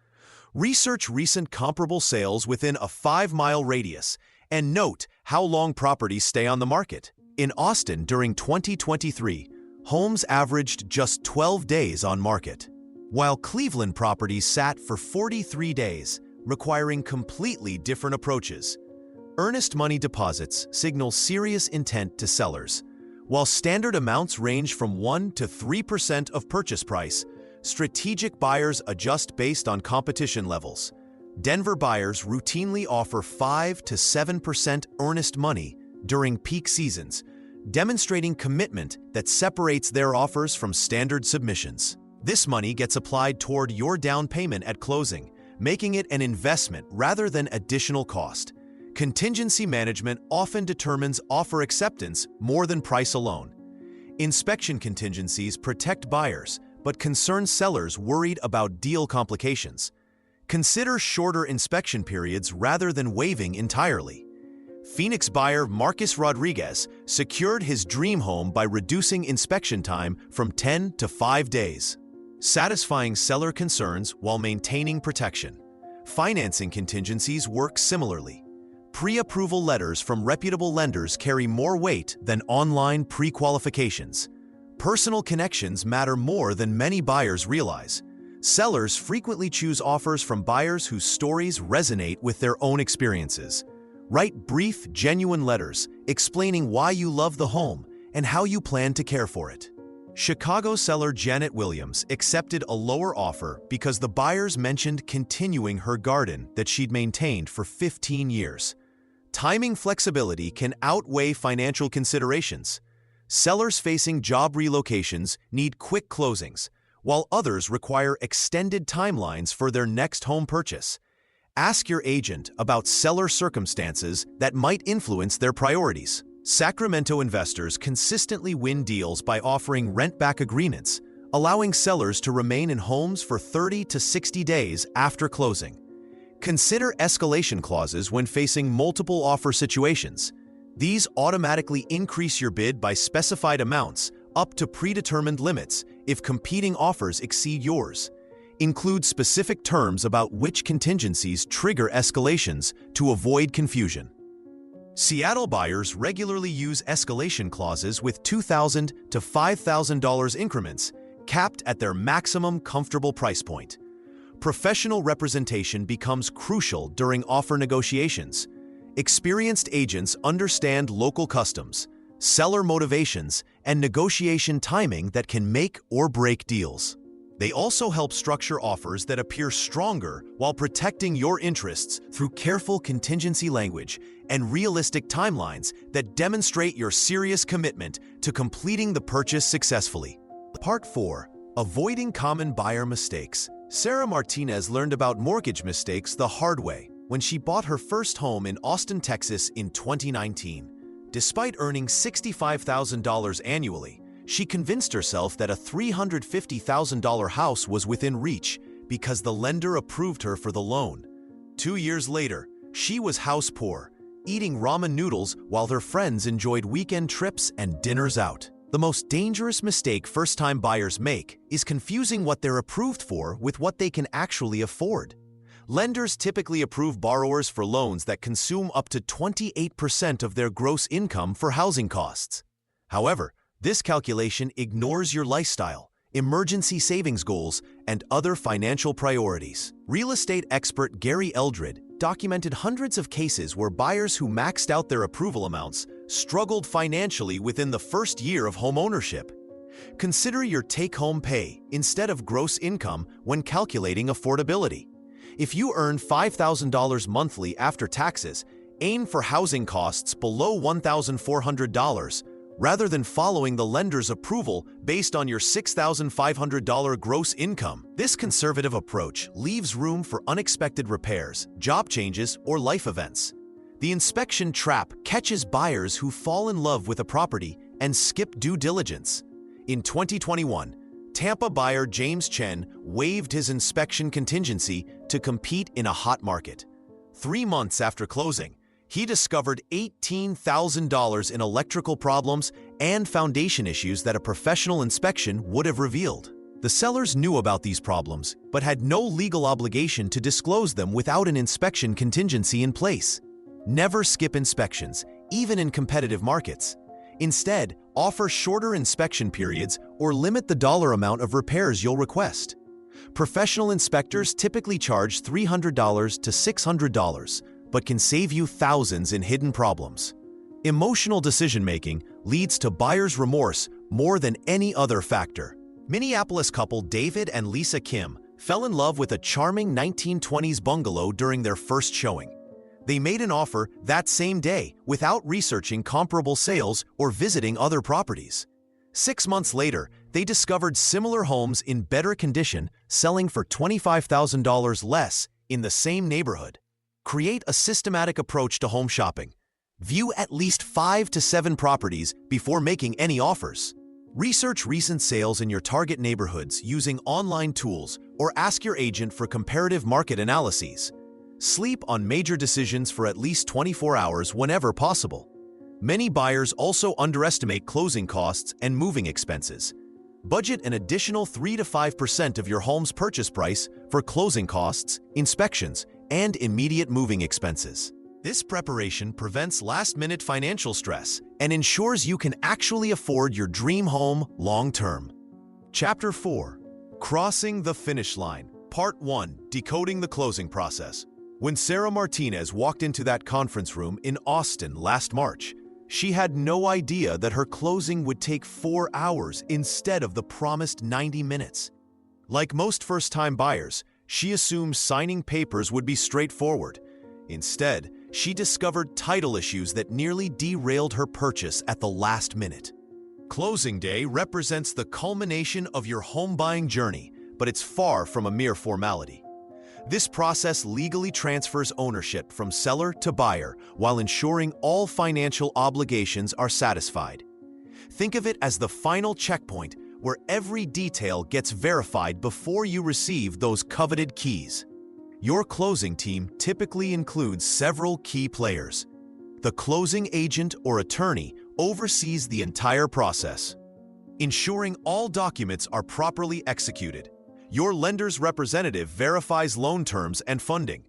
Research recent comparable sales within a 5-mile radius and note how long properties stay on the market. In Austin during 2023, homes averaged just 12 days on market, while Cleveland properties sat for 43 days, requiring completely different approaches. Earnest money deposits signal serious intent to sellers. While standard amounts range from 1 to 3% of purchase price, strategic buyers adjust based on competition levels. Denver buyers routinely offer 5 to 7% earnest money during peak seasons, demonstrating commitment that separates their offers from standard submissions. This money gets applied toward your down payment at closing, making it an investment rather than additional cost. Contingency management often determines offer acceptance more than price alone. Inspection contingencies protect buyers, but concern sellers worried about deal complications. Consider shorter inspection periods rather than waiving entirely. Phoenix buyer Marcus Rodriguez secured his dream home by reducing inspection time from 10 to 5 days, satisfying seller concerns while maintaining protection. Financing contingencies work similarly. Pre-approval letters from reputable lenders carry more weight than online pre-qualifications. Personal connections matter more than many buyers realize. Sellers frequently choose offers from buyers whose stories resonate with their own experiences. Write brief, genuine letters explaining why you love the home and how you plan to care for it. Chicago seller Janet Williams accepted a lower offer because the buyers mentioned continuing her garden that she'd maintained for 15 years. Timing flexibility can outweigh financial considerations. Sellers facing job relocations need quick closings, while others require extended timelines for their next home purchase. Ask your agent about seller circumstances that might influence their priorities. Sacramento investors consistently win deals by offering rent-back agreements, allowing sellers to remain in homes for 30 to 60 days after closing. Consider escalation clauses when facing multiple offer situations. These automatically increase your bid by specified amounts up to predetermined limits if competing offers exceed yours. Include specific terms about which contingencies trigger escalations to avoid confusion. Seattle buyers regularly use escalation clauses with $2,000 to $5,000 increments, capped at their maximum comfortable price point. Professional representation becomes crucial during offer negotiations. Experienced agents understand local customs, seller motivations, and negotiation timing that can make or break deals. They also help structure offers that appear stronger while protecting your interests through careful contingency language and realistic timelines that demonstrate your serious commitment to completing the purchase successfully. Part 4. Avoiding Common Buyer Mistakes. Sarah Martinez learned about mortgage mistakes the hard way when she bought her first home in Austin, Texas in 2019. Despite earning $65,000 annually, she convinced herself that a $350,000 house was within reach because the lender approved her for the loan. 2 years later, she was house poor, eating ramen noodles while her friends enjoyed weekend trips and dinners out. The most dangerous mistake first-time buyers make is confusing what they're approved for with what they can actually afford. Lenders typically approve borrowers for loans that consume up to 28% of their gross income for housing costs. However, this calculation ignores your lifestyle, emergency savings goals, and other financial priorities. Real estate expert Gary Eldred documented hundreds of cases where buyers who maxed out their approval amounts struggled financially within the first year of homeownership. Consider your take-home pay instead of gross income when calculating affordability. If you earn $5,000 monthly after taxes, aim for housing costs below $1,400 rather than following the lender's approval based on your $6,500 gross income. This conservative approach leaves room for unexpected repairs, job changes, or life events. The inspection trap catches buyers who fall in love with a property and skip due diligence. In 2021, Tampa buyer James Chen waived his inspection contingency to compete in a hot market. 3 months after closing, he discovered $18,000 in electrical problems and foundation issues that a professional inspection would have revealed. The sellers knew about these problems, but had no legal obligation to disclose them without an inspection contingency in place. Never skip inspections, even in competitive markets. Instead, offer shorter inspection periods or limit the dollar amount of repairs you'll request. Professional inspectors typically charge $300 to $600, but can save you thousands in hidden problems. Emotional decision-making leads to buyer's remorse more than any other factor. Minneapolis couple David and Lisa Kim fell in love with a charming 1920s bungalow during their first showing. They made an offer that same day without researching comparable sales or visiting other properties. 6 months later, they discovered similar homes in better condition selling for $25,000 less in the same neighborhood. Create a systematic approach to home shopping. View at least 5 to 7 properties before making any offers. Research recent sales in your target neighborhoods using online tools or ask your agent for comparative market analyses. Sleep on major decisions for at least 24 hours whenever possible. Many buyers also underestimate closing costs and moving expenses. Budget an additional 3 to 5% of your home's purchase price for closing costs, inspections, and immediate moving expenses. This preparation prevents last-minute financial stress and ensures you can actually afford your dream home long-term. Chapter 4. Crossing the Finish Line. Part 1. Decoding the Closing Process. When Sarah Martinez walked into that conference room in Austin last March, she had no idea that her closing would take 4 hours instead of the promised 90 minutes. Like most first-time buyers, she assumed signing papers would be straightforward. Instead, she discovered title issues that nearly derailed her purchase at the last minute. Closing day represents the culmination of your home buying journey, but it's far from a mere formality. This process legally transfers ownership from seller to buyer while ensuring all financial obligations are satisfied. Think of it as the final checkpoint where every detail gets verified before you receive those coveted keys. Your closing team typically includes several key players. The closing agent or attorney oversees the entire process, ensuring all documents are properly executed. Your lender's representative verifies loan terms and funding.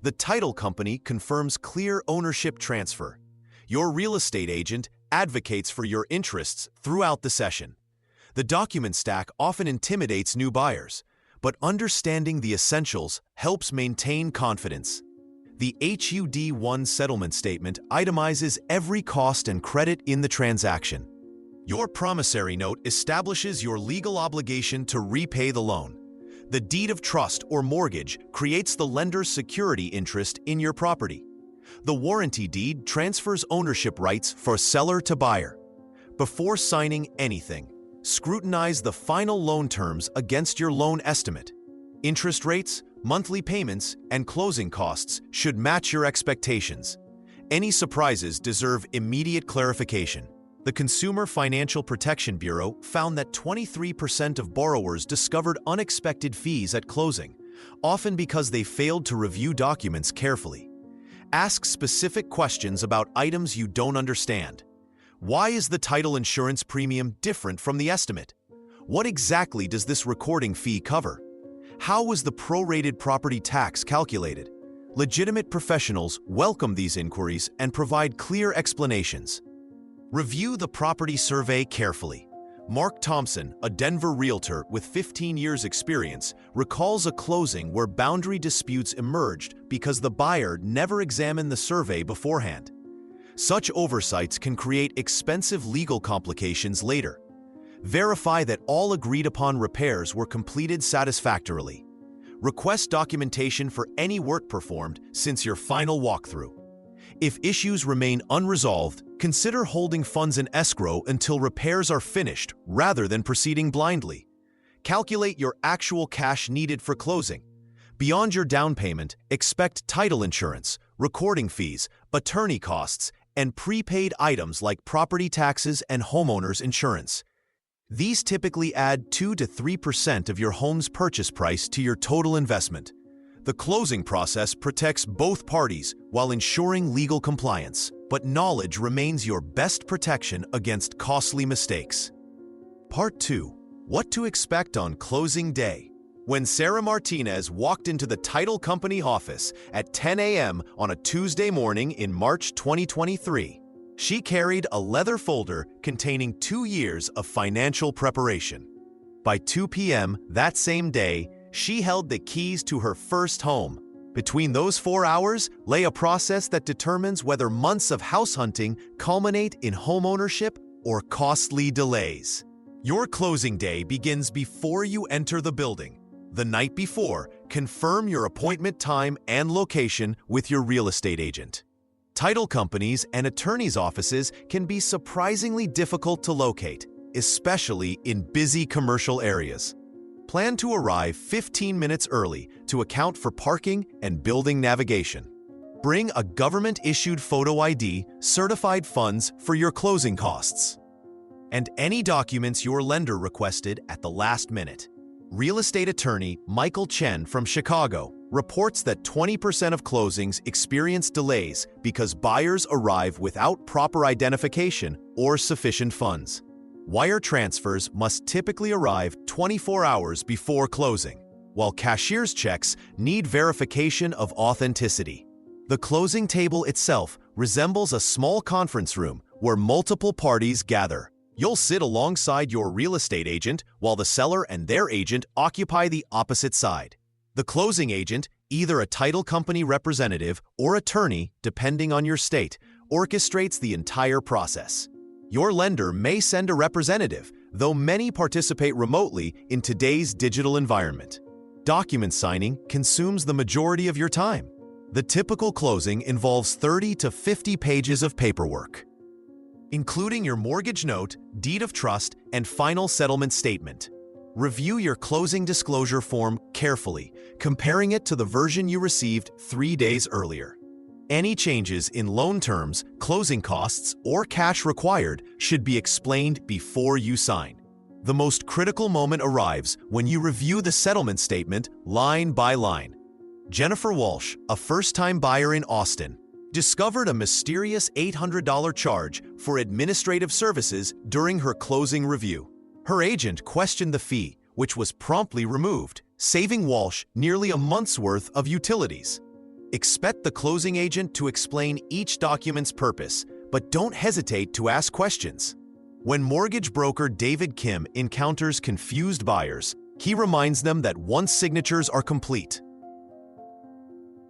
The title company confirms clear ownership transfer. Your real estate agent advocates for your interests throughout the session. The document stack often intimidates new buyers, but understanding the essentials helps maintain confidence. The HUD-1 settlement statement itemizes every cost and credit in the transaction. Your promissory note establishes your legal obligation to repay the loan. The deed of trust or mortgage creates the lender's security interest in your property. The warranty deed transfers ownership rights from seller to buyer. Before signing anything, scrutinize the final loan terms against your loan estimate. Interest rates, monthly payments, and closing costs should match your expectations. Any surprises deserve immediate clarification. The Consumer Financial Protection Bureau found that 23% of borrowers discovered unexpected fees at closing, often because they failed to review documents carefully. Ask specific questions about items you don't understand. Why is the title insurance premium different from the estimate? What exactly does this recording fee cover? How was the prorated property tax calculated? Legitimate professionals welcome these inquiries and provide clear explanations. Review the property survey carefully. Mark Thompson, a Denver realtor with 15 years' experience, recalls a closing where boundary disputes emerged because the buyer never examined the survey beforehand. Such oversights can create expensive legal complications later. Verify that all agreed-upon repairs were completed satisfactorily. Request documentation for any work performed since your final walkthrough. If issues remain unresolved, consider holding funds in escrow until repairs are finished rather than proceeding blindly. Calculate your actual cash needed for closing. Beyond your down payment, expect title insurance, recording fees, attorney costs, and prepaid items like property taxes and homeowners insurance. These typically add 2 to 3% of your home's purchase price to your total investment. The closing process protects both parties while ensuring legal compliance, but knowledge remains your best protection against costly mistakes. Part 2. What to expect on closing day. When Sarah Martinez walked into the title company office at 10 a.m. on a Tuesday morning in March 2023, she carried a leather folder containing 2 years of financial preparation. By 2 p.m. that same day, she held the keys to her first home. Between those 4 hours lay a process that determines whether months of house hunting culminate in homeownership or costly delays. Your closing day begins before you enter the building. The night before, confirm your appointment time and location with your real estate agent. Title companies and attorneys' offices can be surprisingly difficult to locate, especially in busy commercial areas. Plan to arrive 15 minutes early to account for parking and building navigation. Bring a government-issued photo ID, certified funds for your closing costs, and any documents your lender requested at the last minute. Real estate attorney Michael Chen from Chicago reports that 20% of closings experience delays because buyers arrive without proper identification or sufficient funds. Wire transfers must typically arrive 24 hours before closing, while cashier's checks need verification of authenticity. The closing table itself resembles a small conference room where multiple parties gather. You'll sit alongside your real estate agent while the seller and their agent occupy the opposite side. The closing agent Either a title company representative or attorney, depending on your state, orchestrates the entire process. Your lender may send a representative, though many participate remotely in today's digital environment. Document signing consumes the majority of your time. The typical closing involves 30 to 50 pages of paperwork, including your mortgage note, deed of trust, and final settlement statement. Review your closing disclosure form carefully, comparing it to the version you received 3 days earlier. Any changes in loan terms, closing costs, or cash required should be explained before you sign. The most critical moment arrives when you review the settlement statement line by line. Jennifer Walsh, a first-time buyer in Austin, discovered a mysterious $800 charge for administrative services during her closing review. Her agent questioned the fee, which was promptly removed, saving Walsh nearly a month's worth of utilities. Expect the closing agent to explain each document's purpose, but don't hesitate to ask questions. When mortgage broker David Kim encounters confused buyers, he reminds them that once signatures are complete,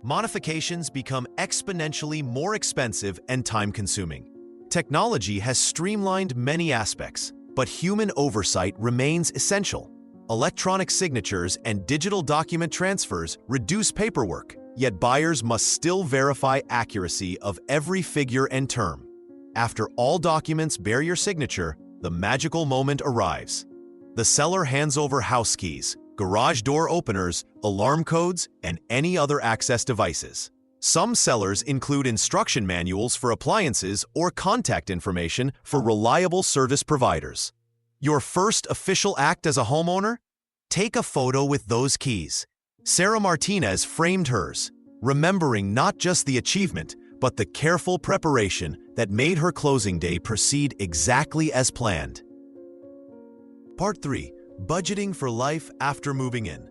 modifications become exponentially more expensive and time-consuming. Technology has streamlined many aspects, but human oversight remains essential. Electronic signatures and digital document transfers reduce paperwork, yet buyers must still verify accuracy of every figure and term. After all documents bear your signature, the magical moment arrives. The seller hands over house keys, garage door openers, alarm codes, and any other access devices. Some sellers include instruction manuals for appliances or contact information for reliable service providers. Your first official act as a homeowner? Take a photo with those keys. Sarah Martinez framed hers, remembering not just the achievement, but the careful preparation that made her closing day proceed exactly as planned. Part 3. Budgeting for life after moving in.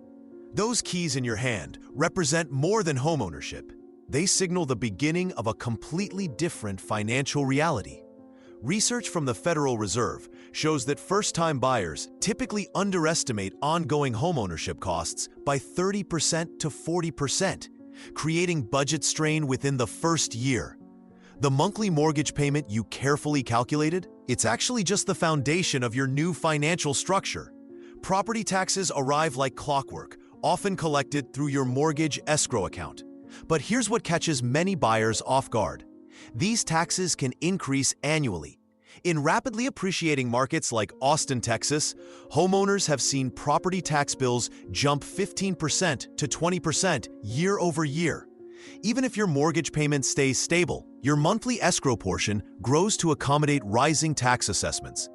Those keys in your hand represent more than homeownership. They signal the beginning of a completely different financial reality. Research from the Federal Reserve shows that first-time buyers typically underestimate ongoing homeownership costs by 30% to 40%, creating budget strain within the first year. The monthly mortgage payment you carefully calculated? It's actually just the foundation of your new financial structure. Property taxes arrive like clockwork, often collected through your mortgage escrow account. But here's what catches many buyers off guard. These taxes can increase annually. In rapidly appreciating markets like Austin, Texas, homeowners have seen property tax bills jump 15% to 20% year over year. Even if your mortgage payment stays stable, your monthly escrow portion grows to accommodate rising tax assessments.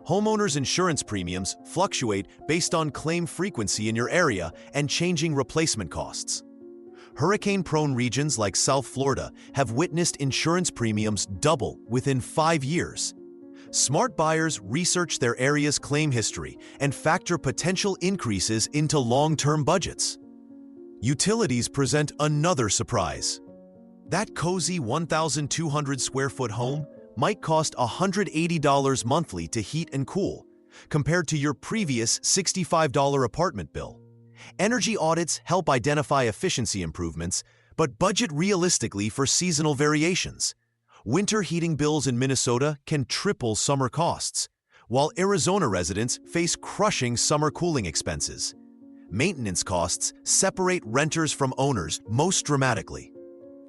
Homeowners' insurance premiums fluctuate based on claim frequency in your area and changing replacement costs. Hurricane-prone regions like South Florida have witnessed insurance premiums double within 5 years. Smart buyers research their area's claim history and factor potential increases into long-term budgets. Utilities present another surprise. That cozy 1,200 square foot home might cost $180 monthly to heat and cool, compared to your previous $65 apartment bill. Energy audits help identify efficiency improvements, but budget realistically for seasonal variations. Winter heating bills in Minnesota can triple summer costs, while Arizona residents face crushing summer cooling expenses. Maintenance costs separate renters from owners most dramatically.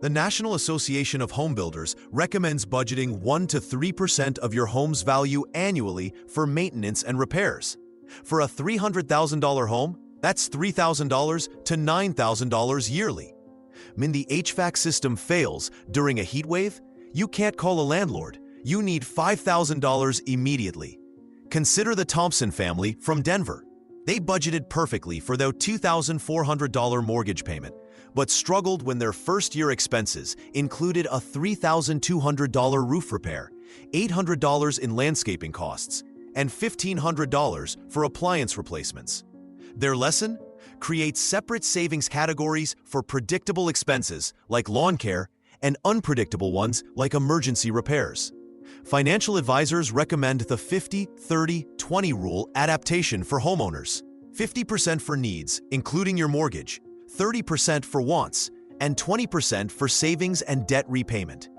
The National Association of Home Builders recommends budgeting 1 to 3% of your home's value annually for maintenance and repairs. For a $300,000 home, that's $3,000 to $9,000 yearly. When the HVAC system fails during a heat wave, you can't call a landlord. You need $5,000 immediately. Consider the Thompson family from Denver. They budgeted perfectly for their $2,400 mortgage payment, but struggled when their first-year expenses included a $3,200 roof repair, $800 in landscaping costs, and $1,500 for appliance replacements. Their lesson? Create separate savings categories for predictable expenses like lawn care and unpredictable ones like emergency repairs. Financial advisors recommend the 50-30-20 rule adaptation for homeowners. 50% for needs, including your mortgage, 30% for wants, and 20% for savings and debt repayment.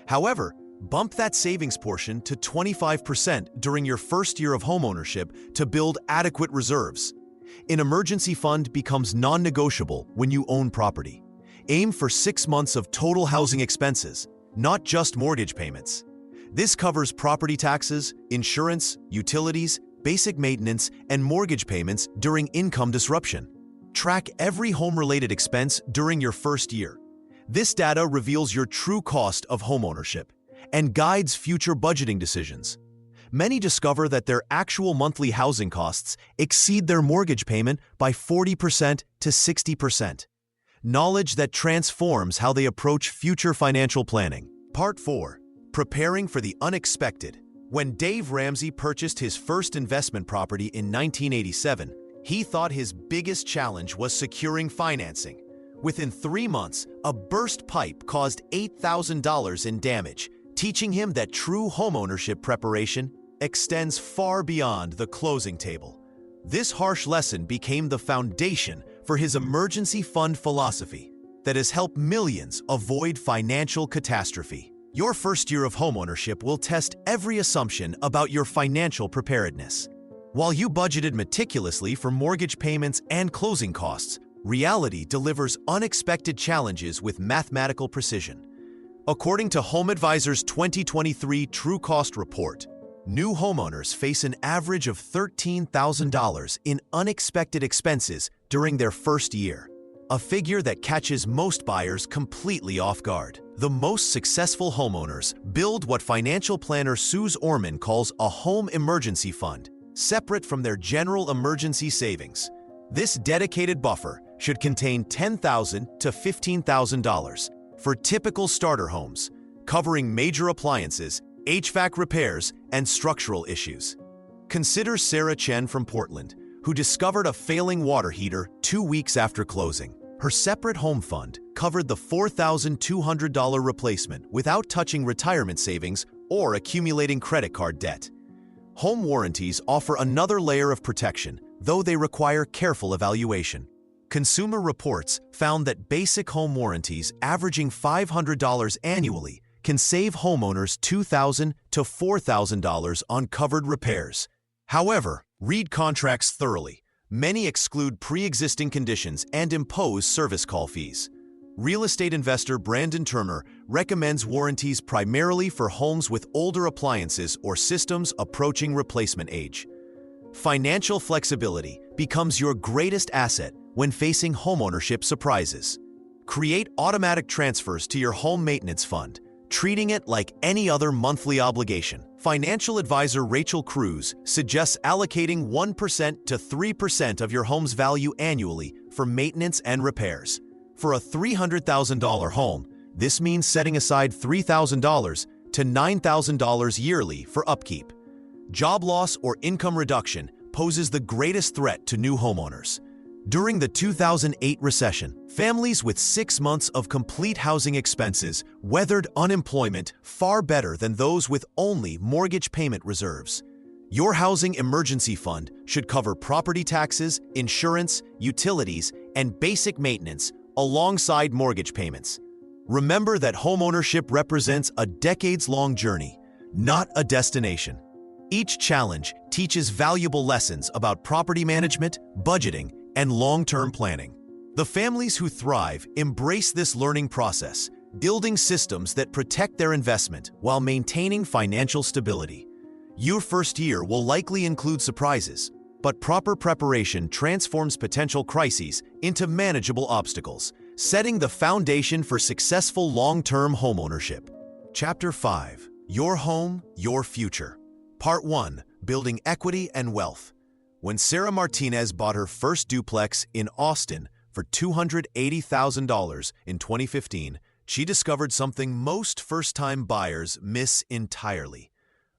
However, bump that savings portion to 25% during your first year of homeownership to build adequate reserves. An emergency fund becomes non-negotiable when you own property. Aim for 6 months of total housing expenses, not just mortgage payments. This covers property taxes, insurance, utilities, basic maintenance, and mortgage payments during income disruption. Track every home-related expense during your first year. This data reveals your true cost of homeownership and guides future budgeting decisions. Many discover that their actual monthly housing costs exceed their mortgage payment by 40% to 60%. Knowledge that transforms how they approach future financial planning. Part 4. Preparing for the unexpected. When Dave Ramsey purchased his first investment property in 1987, he thought his biggest challenge was securing financing. Within 3 months, a burst pipe caused $8,000 in damage, teaching him that true homeownership preparation extends far beyond the closing table. This harsh lesson became the foundation for his emergency fund philosophy that has helped millions avoid financial catastrophe. Your first year of homeownership will test every assumption about your financial preparedness. While you budgeted meticulously for mortgage payments and closing costs, reality delivers unexpected challenges with mathematical precision. According to HomeAdvisor's 2023 True Cost Report, new homeowners face an average of $13,000 in unexpected expenses during their first year, a figure that catches most buyers completely off guard. The most successful homeowners build what financial planner Suze Orman calls a home emergency fund, separate from their general emergency savings. This dedicated buffer should contain $10,000 to $15,000 for typical starter homes, covering major appliances, HVAC repairs, and structural issues. Consider Sarah Chen from Portland, who discovered a failing water heater 2 weeks after closing. Her separate home fund covered the $4,200 replacement without touching retirement savings or accumulating credit card debt. Home warranties offer another layer of protection, though they require careful evaluation. Consumer Reports found that basic home warranties averaging $500 annually can save homeowners $2,000 to $4,000 on covered repairs. However, read contracts thoroughly. Many exclude pre-existing conditions and impose service call fees. Real estate investor Brandon Turner recommends warranties primarily for homes with older appliances or systems approaching replacement age. Financial flexibility becomes your greatest asset when facing homeownership surprises. Create automatic transfers to your home maintenance fund, treating it like any other monthly obligation. Financial advisor Rachel Cruz suggests allocating 1% to 3% of your home's value annually for maintenance and repairs. For a $300,000 home, this means setting aside $3,000 to $9,000 yearly for upkeep. Job loss or income reduction poses the greatest threat to new homeowners. During the 2008 recession, families with 6 months of complete housing expenses weathered unemployment far better than those with only mortgage payment reserves. Your housing emergency fund should cover property taxes, insurance, utilities, and basic maintenance alongside mortgage payments. Remember that homeownership represents a decades-long journey, not a destination. Each challenge teaches valuable lessons about property management, budgeting, and long-term planning. The families who thrive embrace this learning process, building systems that protect their investment while maintaining financial stability. Your first year will likely include surprises, but proper preparation transforms potential crises into manageable obstacles, setting the foundation for successful long-term homeownership. Chapter 5. Your Home, Your Future. Part 1. Building Equity and Wealth. When Sarah Martinez bought her first duplex in Austin for $280,000 in 2015, she discovered something most first-time buyers miss entirely.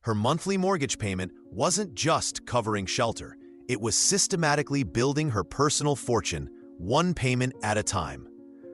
Her monthly mortgage payment wasn't just covering shelter. It was systematically building her personal fortune, one payment at a time.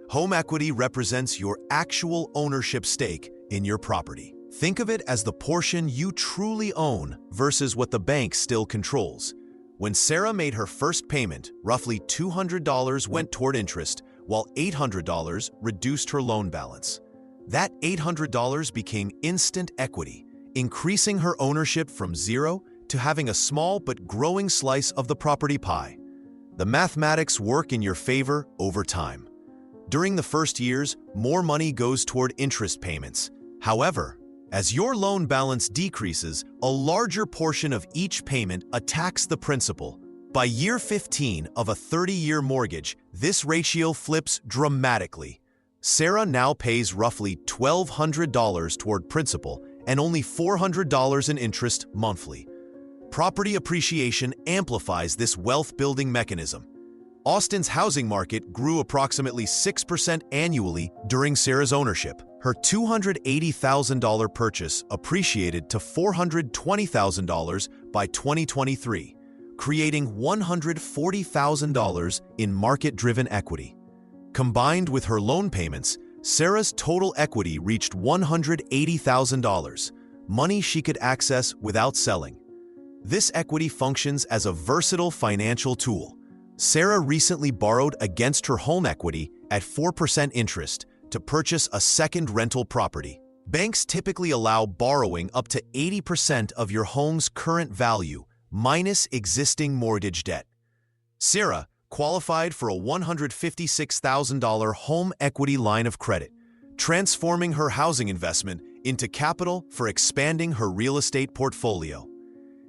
Home equity represents your actual ownership stake in your property. Think of it as the portion you truly own versus what the bank still controls. When Sarah made her first payment, roughly $200 went toward interest, while $800 reduced her loan balance. That $800 became instant equity, increasing her ownership from zero to having a small but growing slice of the property pie. The mathematics work in your favor over time. During the first years, more money goes toward interest payments. However, as your loan balance decreases, a larger portion of each payment attacks the principal. By year 15 of a 30-year mortgage, this ratio flips dramatically. Sarah now pays roughly $1,200 toward principal and only $400 in interest monthly. Property appreciation amplifies this wealth-building mechanism. Austin's housing market grew approximately 6% annually during Sarah's ownership. Her $280,000 purchase appreciated to $420,000 by 2023, creating $140,000 in market-driven equity. Combined with her loan payments, Sarah's total equity reached $180,000, money she could access without selling. This equity functions as a versatile financial tool. Sarah recently borrowed against her home equity at 4% interest to purchase a second rental property. Banks typically allow borrowing up to 80% of your home's current value, minus existing mortgage debt. Sarah qualified for a $156,000 home equity line of credit, transforming her housing investment into capital for expanding her real estate portfolio.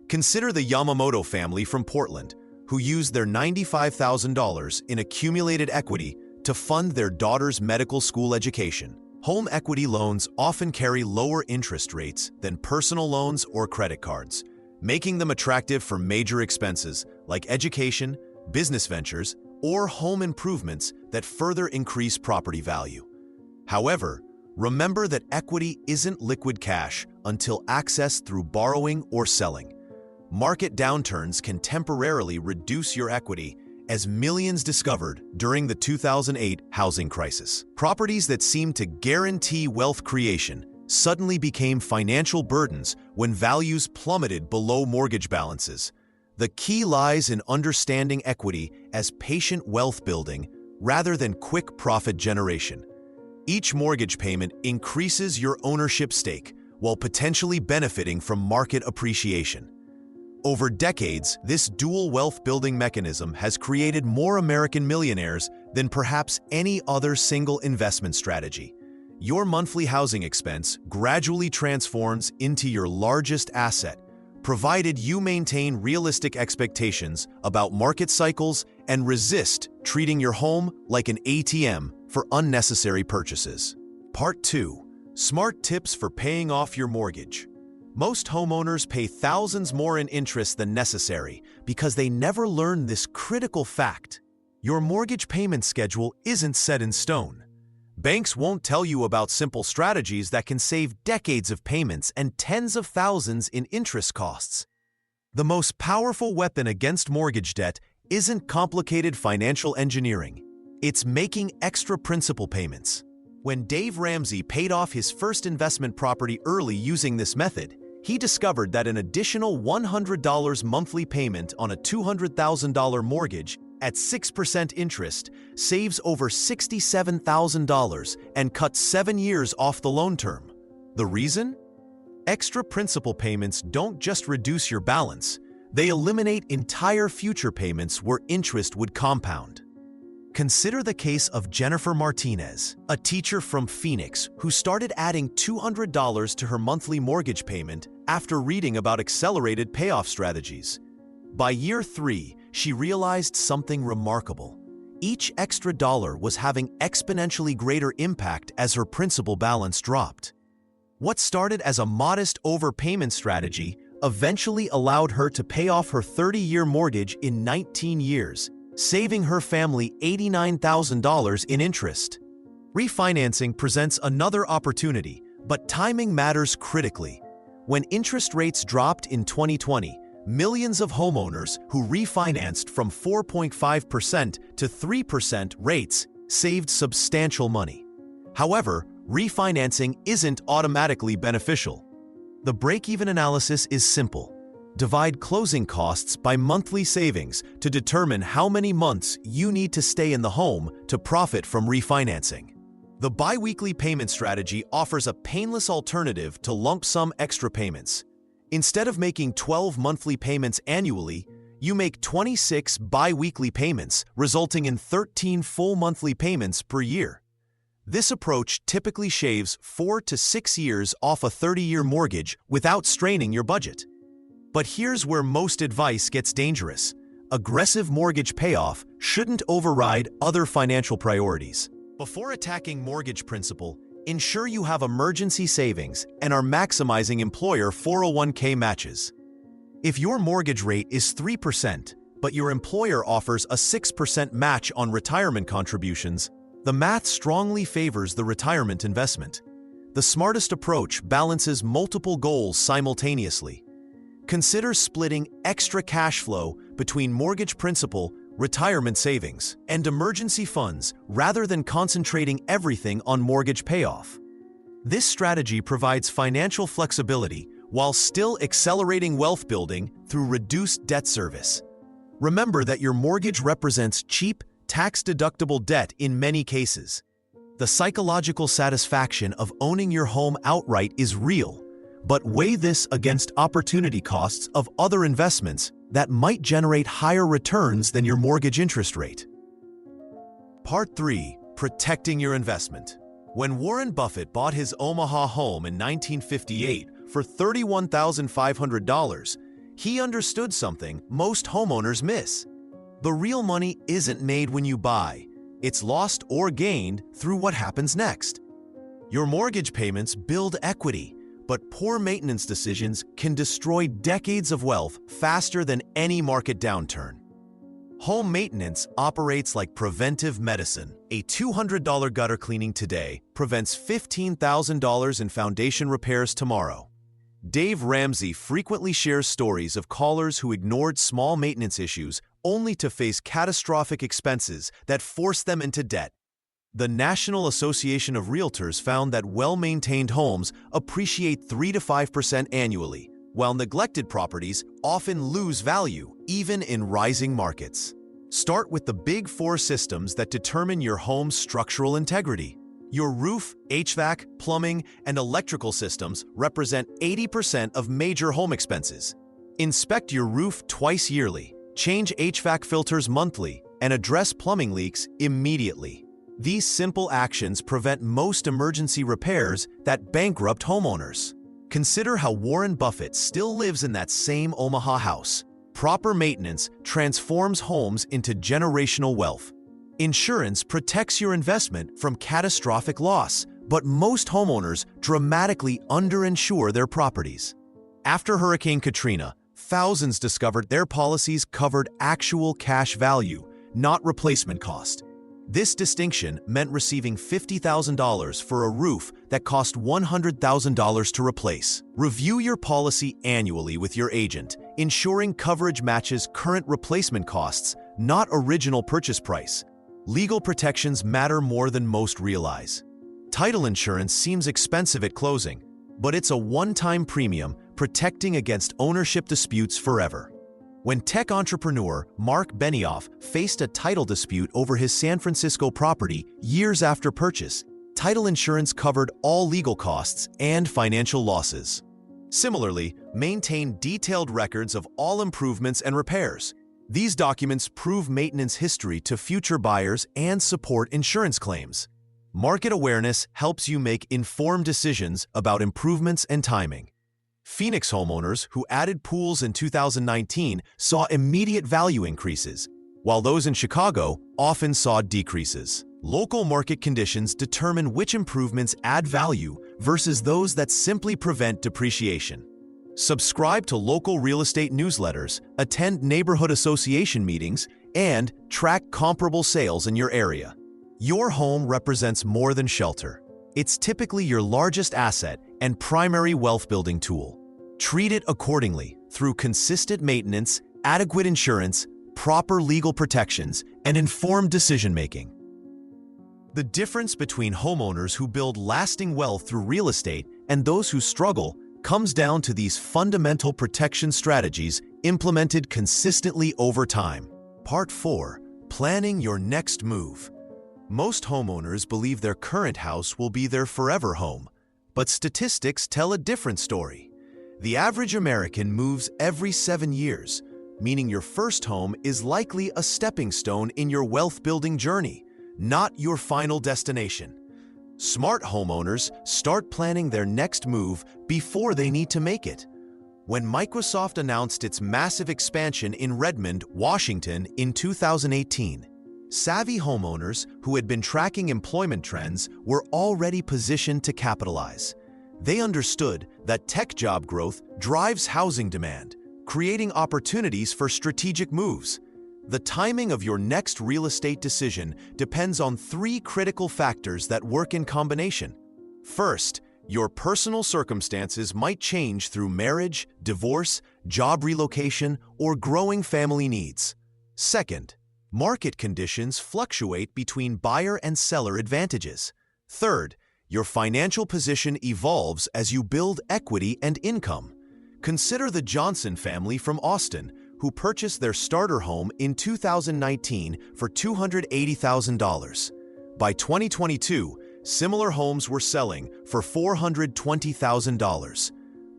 Consider the Yamamoto family from Portland, who used their $95,000 in accumulated equity to fund their daughter's medical school education. Home equity loans often carry lower interest rates than personal loans or credit cards, making them attractive for major expenses like education, business ventures, or home improvements that further increase property value. However, remember that equity isn't liquid cash until accessed through borrowing or selling. Market downturns can temporarily reduce your equity, as millions discovered during the 2008 housing crisis. Properties that seemed to guarantee wealth creation suddenly became financial burdens when values plummeted below mortgage balances. The key lies in understanding equity as patient wealth building rather than quick profit generation. Each mortgage payment increases your ownership stake while potentially benefiting from market appreciation. Over decades, this dual wealth-building mechanism has created more American millionaires than perhaps any other single investment strategy. Your monthly housing expense gradually transforms into your largest asset, provided you maintain realistic expectations about market cycles and resist treating your home like an ATM for unnecessary purchases. Part 2. Smart tips for paying off your mortgage. Most homeowners pay thousands more in interest than necessary because they never learn this critical fact. Your mortgage payment schedule isn't set in stone. Banks won't tell you about simple strategies that can save decades of payments and tens of thousands in interest costs. The most powerful weapon against mortgage debt isn't complicated financial engineering. It's making extra principal payments. When Dave Ramsey paid off his first investment property early using this method, he discovered that an additional $100 monthly payment on a $200,000 mortgage at 6% interest saves over $67,000 and cuts 7 years off the loan term. The reason? Extra principal payments don't just reduce your balance, they eliminate entire future payments where interest would compound. Consider the case of Jennifer Martinez, a teacher from Phoenix who started adding $200 to her monthly mortgage payment after reading about accelerated payoff strategies. By year 3, she realized something remarkable. Each extra dollar was having exponentially greater impact as her principal balance dropped. What started as a modest overpayment strategy eventually allowed her to pay off her 30-year mortgage in 19 years, saving her family $89,000 in interest. Refinancing presents another opportunity, but timing matters critically. When interest rates dropped in 2020, millions of homeowners who refinanced from 4.5% to 3% rates saved substantial money. However, refinancing isn't automatically beneficial. The break-even analysis is simple. Divide closing costs by monthly savings to determine how many months you need to stay in the home to profit from refinancing. The biweekly payment strategy offers a painless alternative to lump sum extra payments. Instead of making 12 monthly payments annually, you make 26 bi-weekly payments, resulting in 13 full monthly payments per year. This approach typically shaves 4 to 6 years off a 30-year mortgage without straining your budget. But here's where most advice gets dangerous. Aggressive mortgage payoff shouldn't override other financial priorities. Before attacking mortgage principal, ensure you have emergency savings and are maximizing employer 401k matches. If your mortgage rate is 3%, but your employer offers a 6% match on retirement contributions, the math strongly favors the retirement investment. The smartest approach balances multiple goals simultaneously. Consider splitting extra cash flow between mortgage principal, retirement savings, and emergency funds rather than concentrating everything on mortgage payoff. This strategy provides financial flexibility while still accelerating wealth building through reduced debt service. Remember that your mortgage represents cheap, tax-deductible debt in many cases. The psychological satisfaction of owning your home outright is real, but weigh this against opportunity costs of other investments that might generate higher returns than your mortgage interest rate. Part 3. Protecting your investment. When Warren Buffett bought his Omaha home in 1958 for $31,500, he understood something most homeowners miss. The real money isn't made when you buy. It's lost or gained through what happens next. Your mortgage payments build equity, but poor maintenance decisions can destroy decades of wealth faster than any market downturn. Home maintenance operates like preventive medicine. A $200 gutter cleaning today prevents $15,000 in foundation repairs tomorrow. Dave Ramsey frequently shares stories of callers who ignored small maintenance issues only to face catastrophic expenses that forced them into debt. The National Association of Realtors found that well-maintained homes appreciate 3 to 5% annually, while neglected properties often lose value, even in rising markets. Start with the Big 4 systems that determine your home's structural integrity. Your roof, HVAC, plumbing, and electrical systems represent 80% of major home expenses. Inspect your roof twice yearly, change HVAC filters monthly, and address plumbing leaks immediately. These simple actions prevent most emergency repairs that bankrupt homeowners. Consider how Warren Buffett still lives in that same Omaha house. Proper maintenance transforms homes into generational wealth. Insurance protects your investment from catastrophic loss, but most homeowners dramatically underinsure their properties. After Hurricane Katrina, thousands discovered their policies covered actual cash value, not replacement cost. This distinction meant receiving $50,000 for a roof that cost $100,000 to replace. Review your policy annually with your agent, ensuring coverage matches current replacement costs, not original purchase price. Legal protections matter more than most realize. Title insurance seems expensive at closing, but it's a one-time premium protecting against ownership disputes forever. When tech entrepreneur Mark Benioff faced a title dispute over his San Francisco property years after purchase, title insurance covered all legal costs and financial losses. Similarly, maintain detailed records of all improvements and repairs. These documents prove maintenance history to future buyers and support insurance claims. Market awareness helps you make informed decisions about improvements and timing. Phoenix homeowners who added pools in 2019 saw immediate value increases, while those in Chicago often saw decreases. Local market conditions determine which improvements add value versus those that simply prevent depreciation. Subscribe to local real estate newsletters, attend neighborhood association meetings, and track comparable sales in your area. Your home represents more than shelter. It's typically your largest asset and primary wealth-building tool. Treat it accordingly through consistent maintenance, adequate insurance, proper legal protections, and informed decision-making. The difference between homeowners who build lasting wealth through real estate and those who struggle comes down to these fundamental protection strategies implemented consistently over time. Part 4. Planning your next move. Most homeowners believe their current house will be their forever home, but statistics tell a different story. The average American moves every 7 years, meaning your first home is likely a stepping stone in your wealth-building journey, not your final destination. Smart homeowners start planning their next move before they need to make it. When Microsoft announced its massive expansion in Redmond, Washington in 2018, savvy homeowners who had been tracking employment trends were already positioned to capitalize. They understood that tech job growth drives housing demand, creating opportunities for strategic moves. The timing of your next real estate decision depends on 3 critical factors that work in combination. First, your personal circumstances might change through marriage, divorce, job relocation, or growing family needs. Second, market conditions fluctuate between buyer and seller advantages. Third, your financial position evolves as you build equity and income. Consider the Johnson family from Austin, who purchased their starter home in 2019 for $280,000. By 2022, similar homes were selling for $420,000.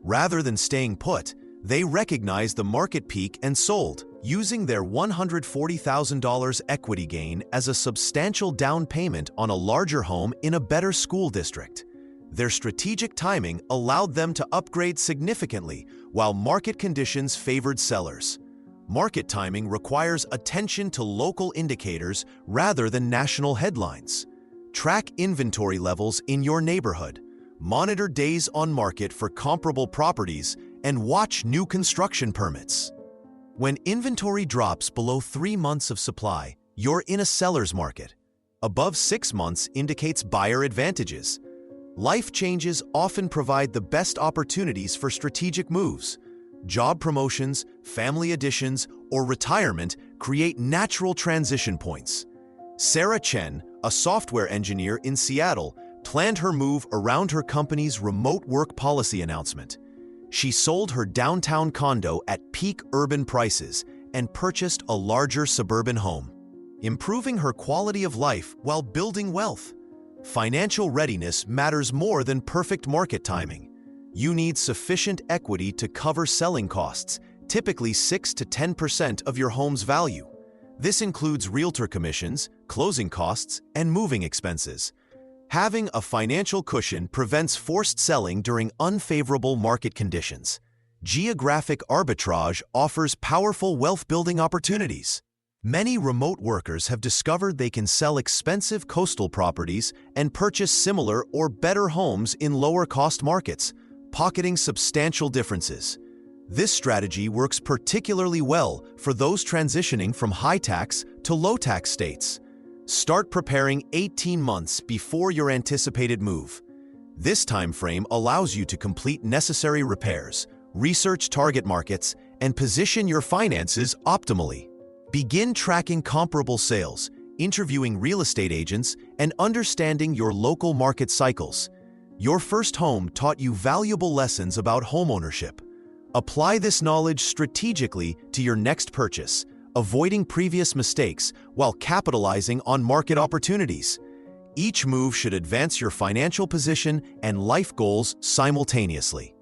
Rather than staying put, they recognized the market peak and sold, using their $140,000 equity gain as a substantial down payment on a larger home in a better school district. Their strategic timing allowed them to upgrade significantly while market conditions favored sellers. Market timing requires attention to local indicators rather than national headlines. Track inventory levels in your neighborhood, monitor days on market for comparable properties, and watch new construction permits. When inventory drops below 3 months of supply, you're in a seller's market. Above 6 months indicates buyer advantages. Life changes often provide the best opportunities for strategic moves. Job promotions, family additions, or retirement create natural transition points. Sarah Chen, a software engineer in Seattle, planned her move around her company's remote work policy announcement. She sold her downtown condo at peak urban prices and purchased a larger suburban home, improving her quality of life while building wealth. Financial readiness matters more than perfect market timing. You need sufficient equity to cover selling costs, typically 6 to 10% of your home's value. This includes realtor commissions, closing costs, and moving expenses. Having a financial cushion prevents forced selling during unfavorable market conditions. Geographic arbitrage offers powerful wealth-building opportunities. Many remote workers have discovered they can sell expensive coastal properties and purchase similar or better homes in lower-cost markets, pocketing substantial differences. This strategy works particularly well for those transitioning from high-tax to low-tax states. Start preparing 18 months before your anticipated move. This time frame allows you to complete necessary repairs, research target markets, and position your finances optimally. Begin tracking comparable sales, interviewing real estate agents, and understanding your local market cycles. Your first home taught you valuable lessons about homeownership. Apply this knowledge strategically to your next purchase, avoiding previous mistakes while capitalizing on market opportunities. Each move should advance your financial position and life goals simultaneously.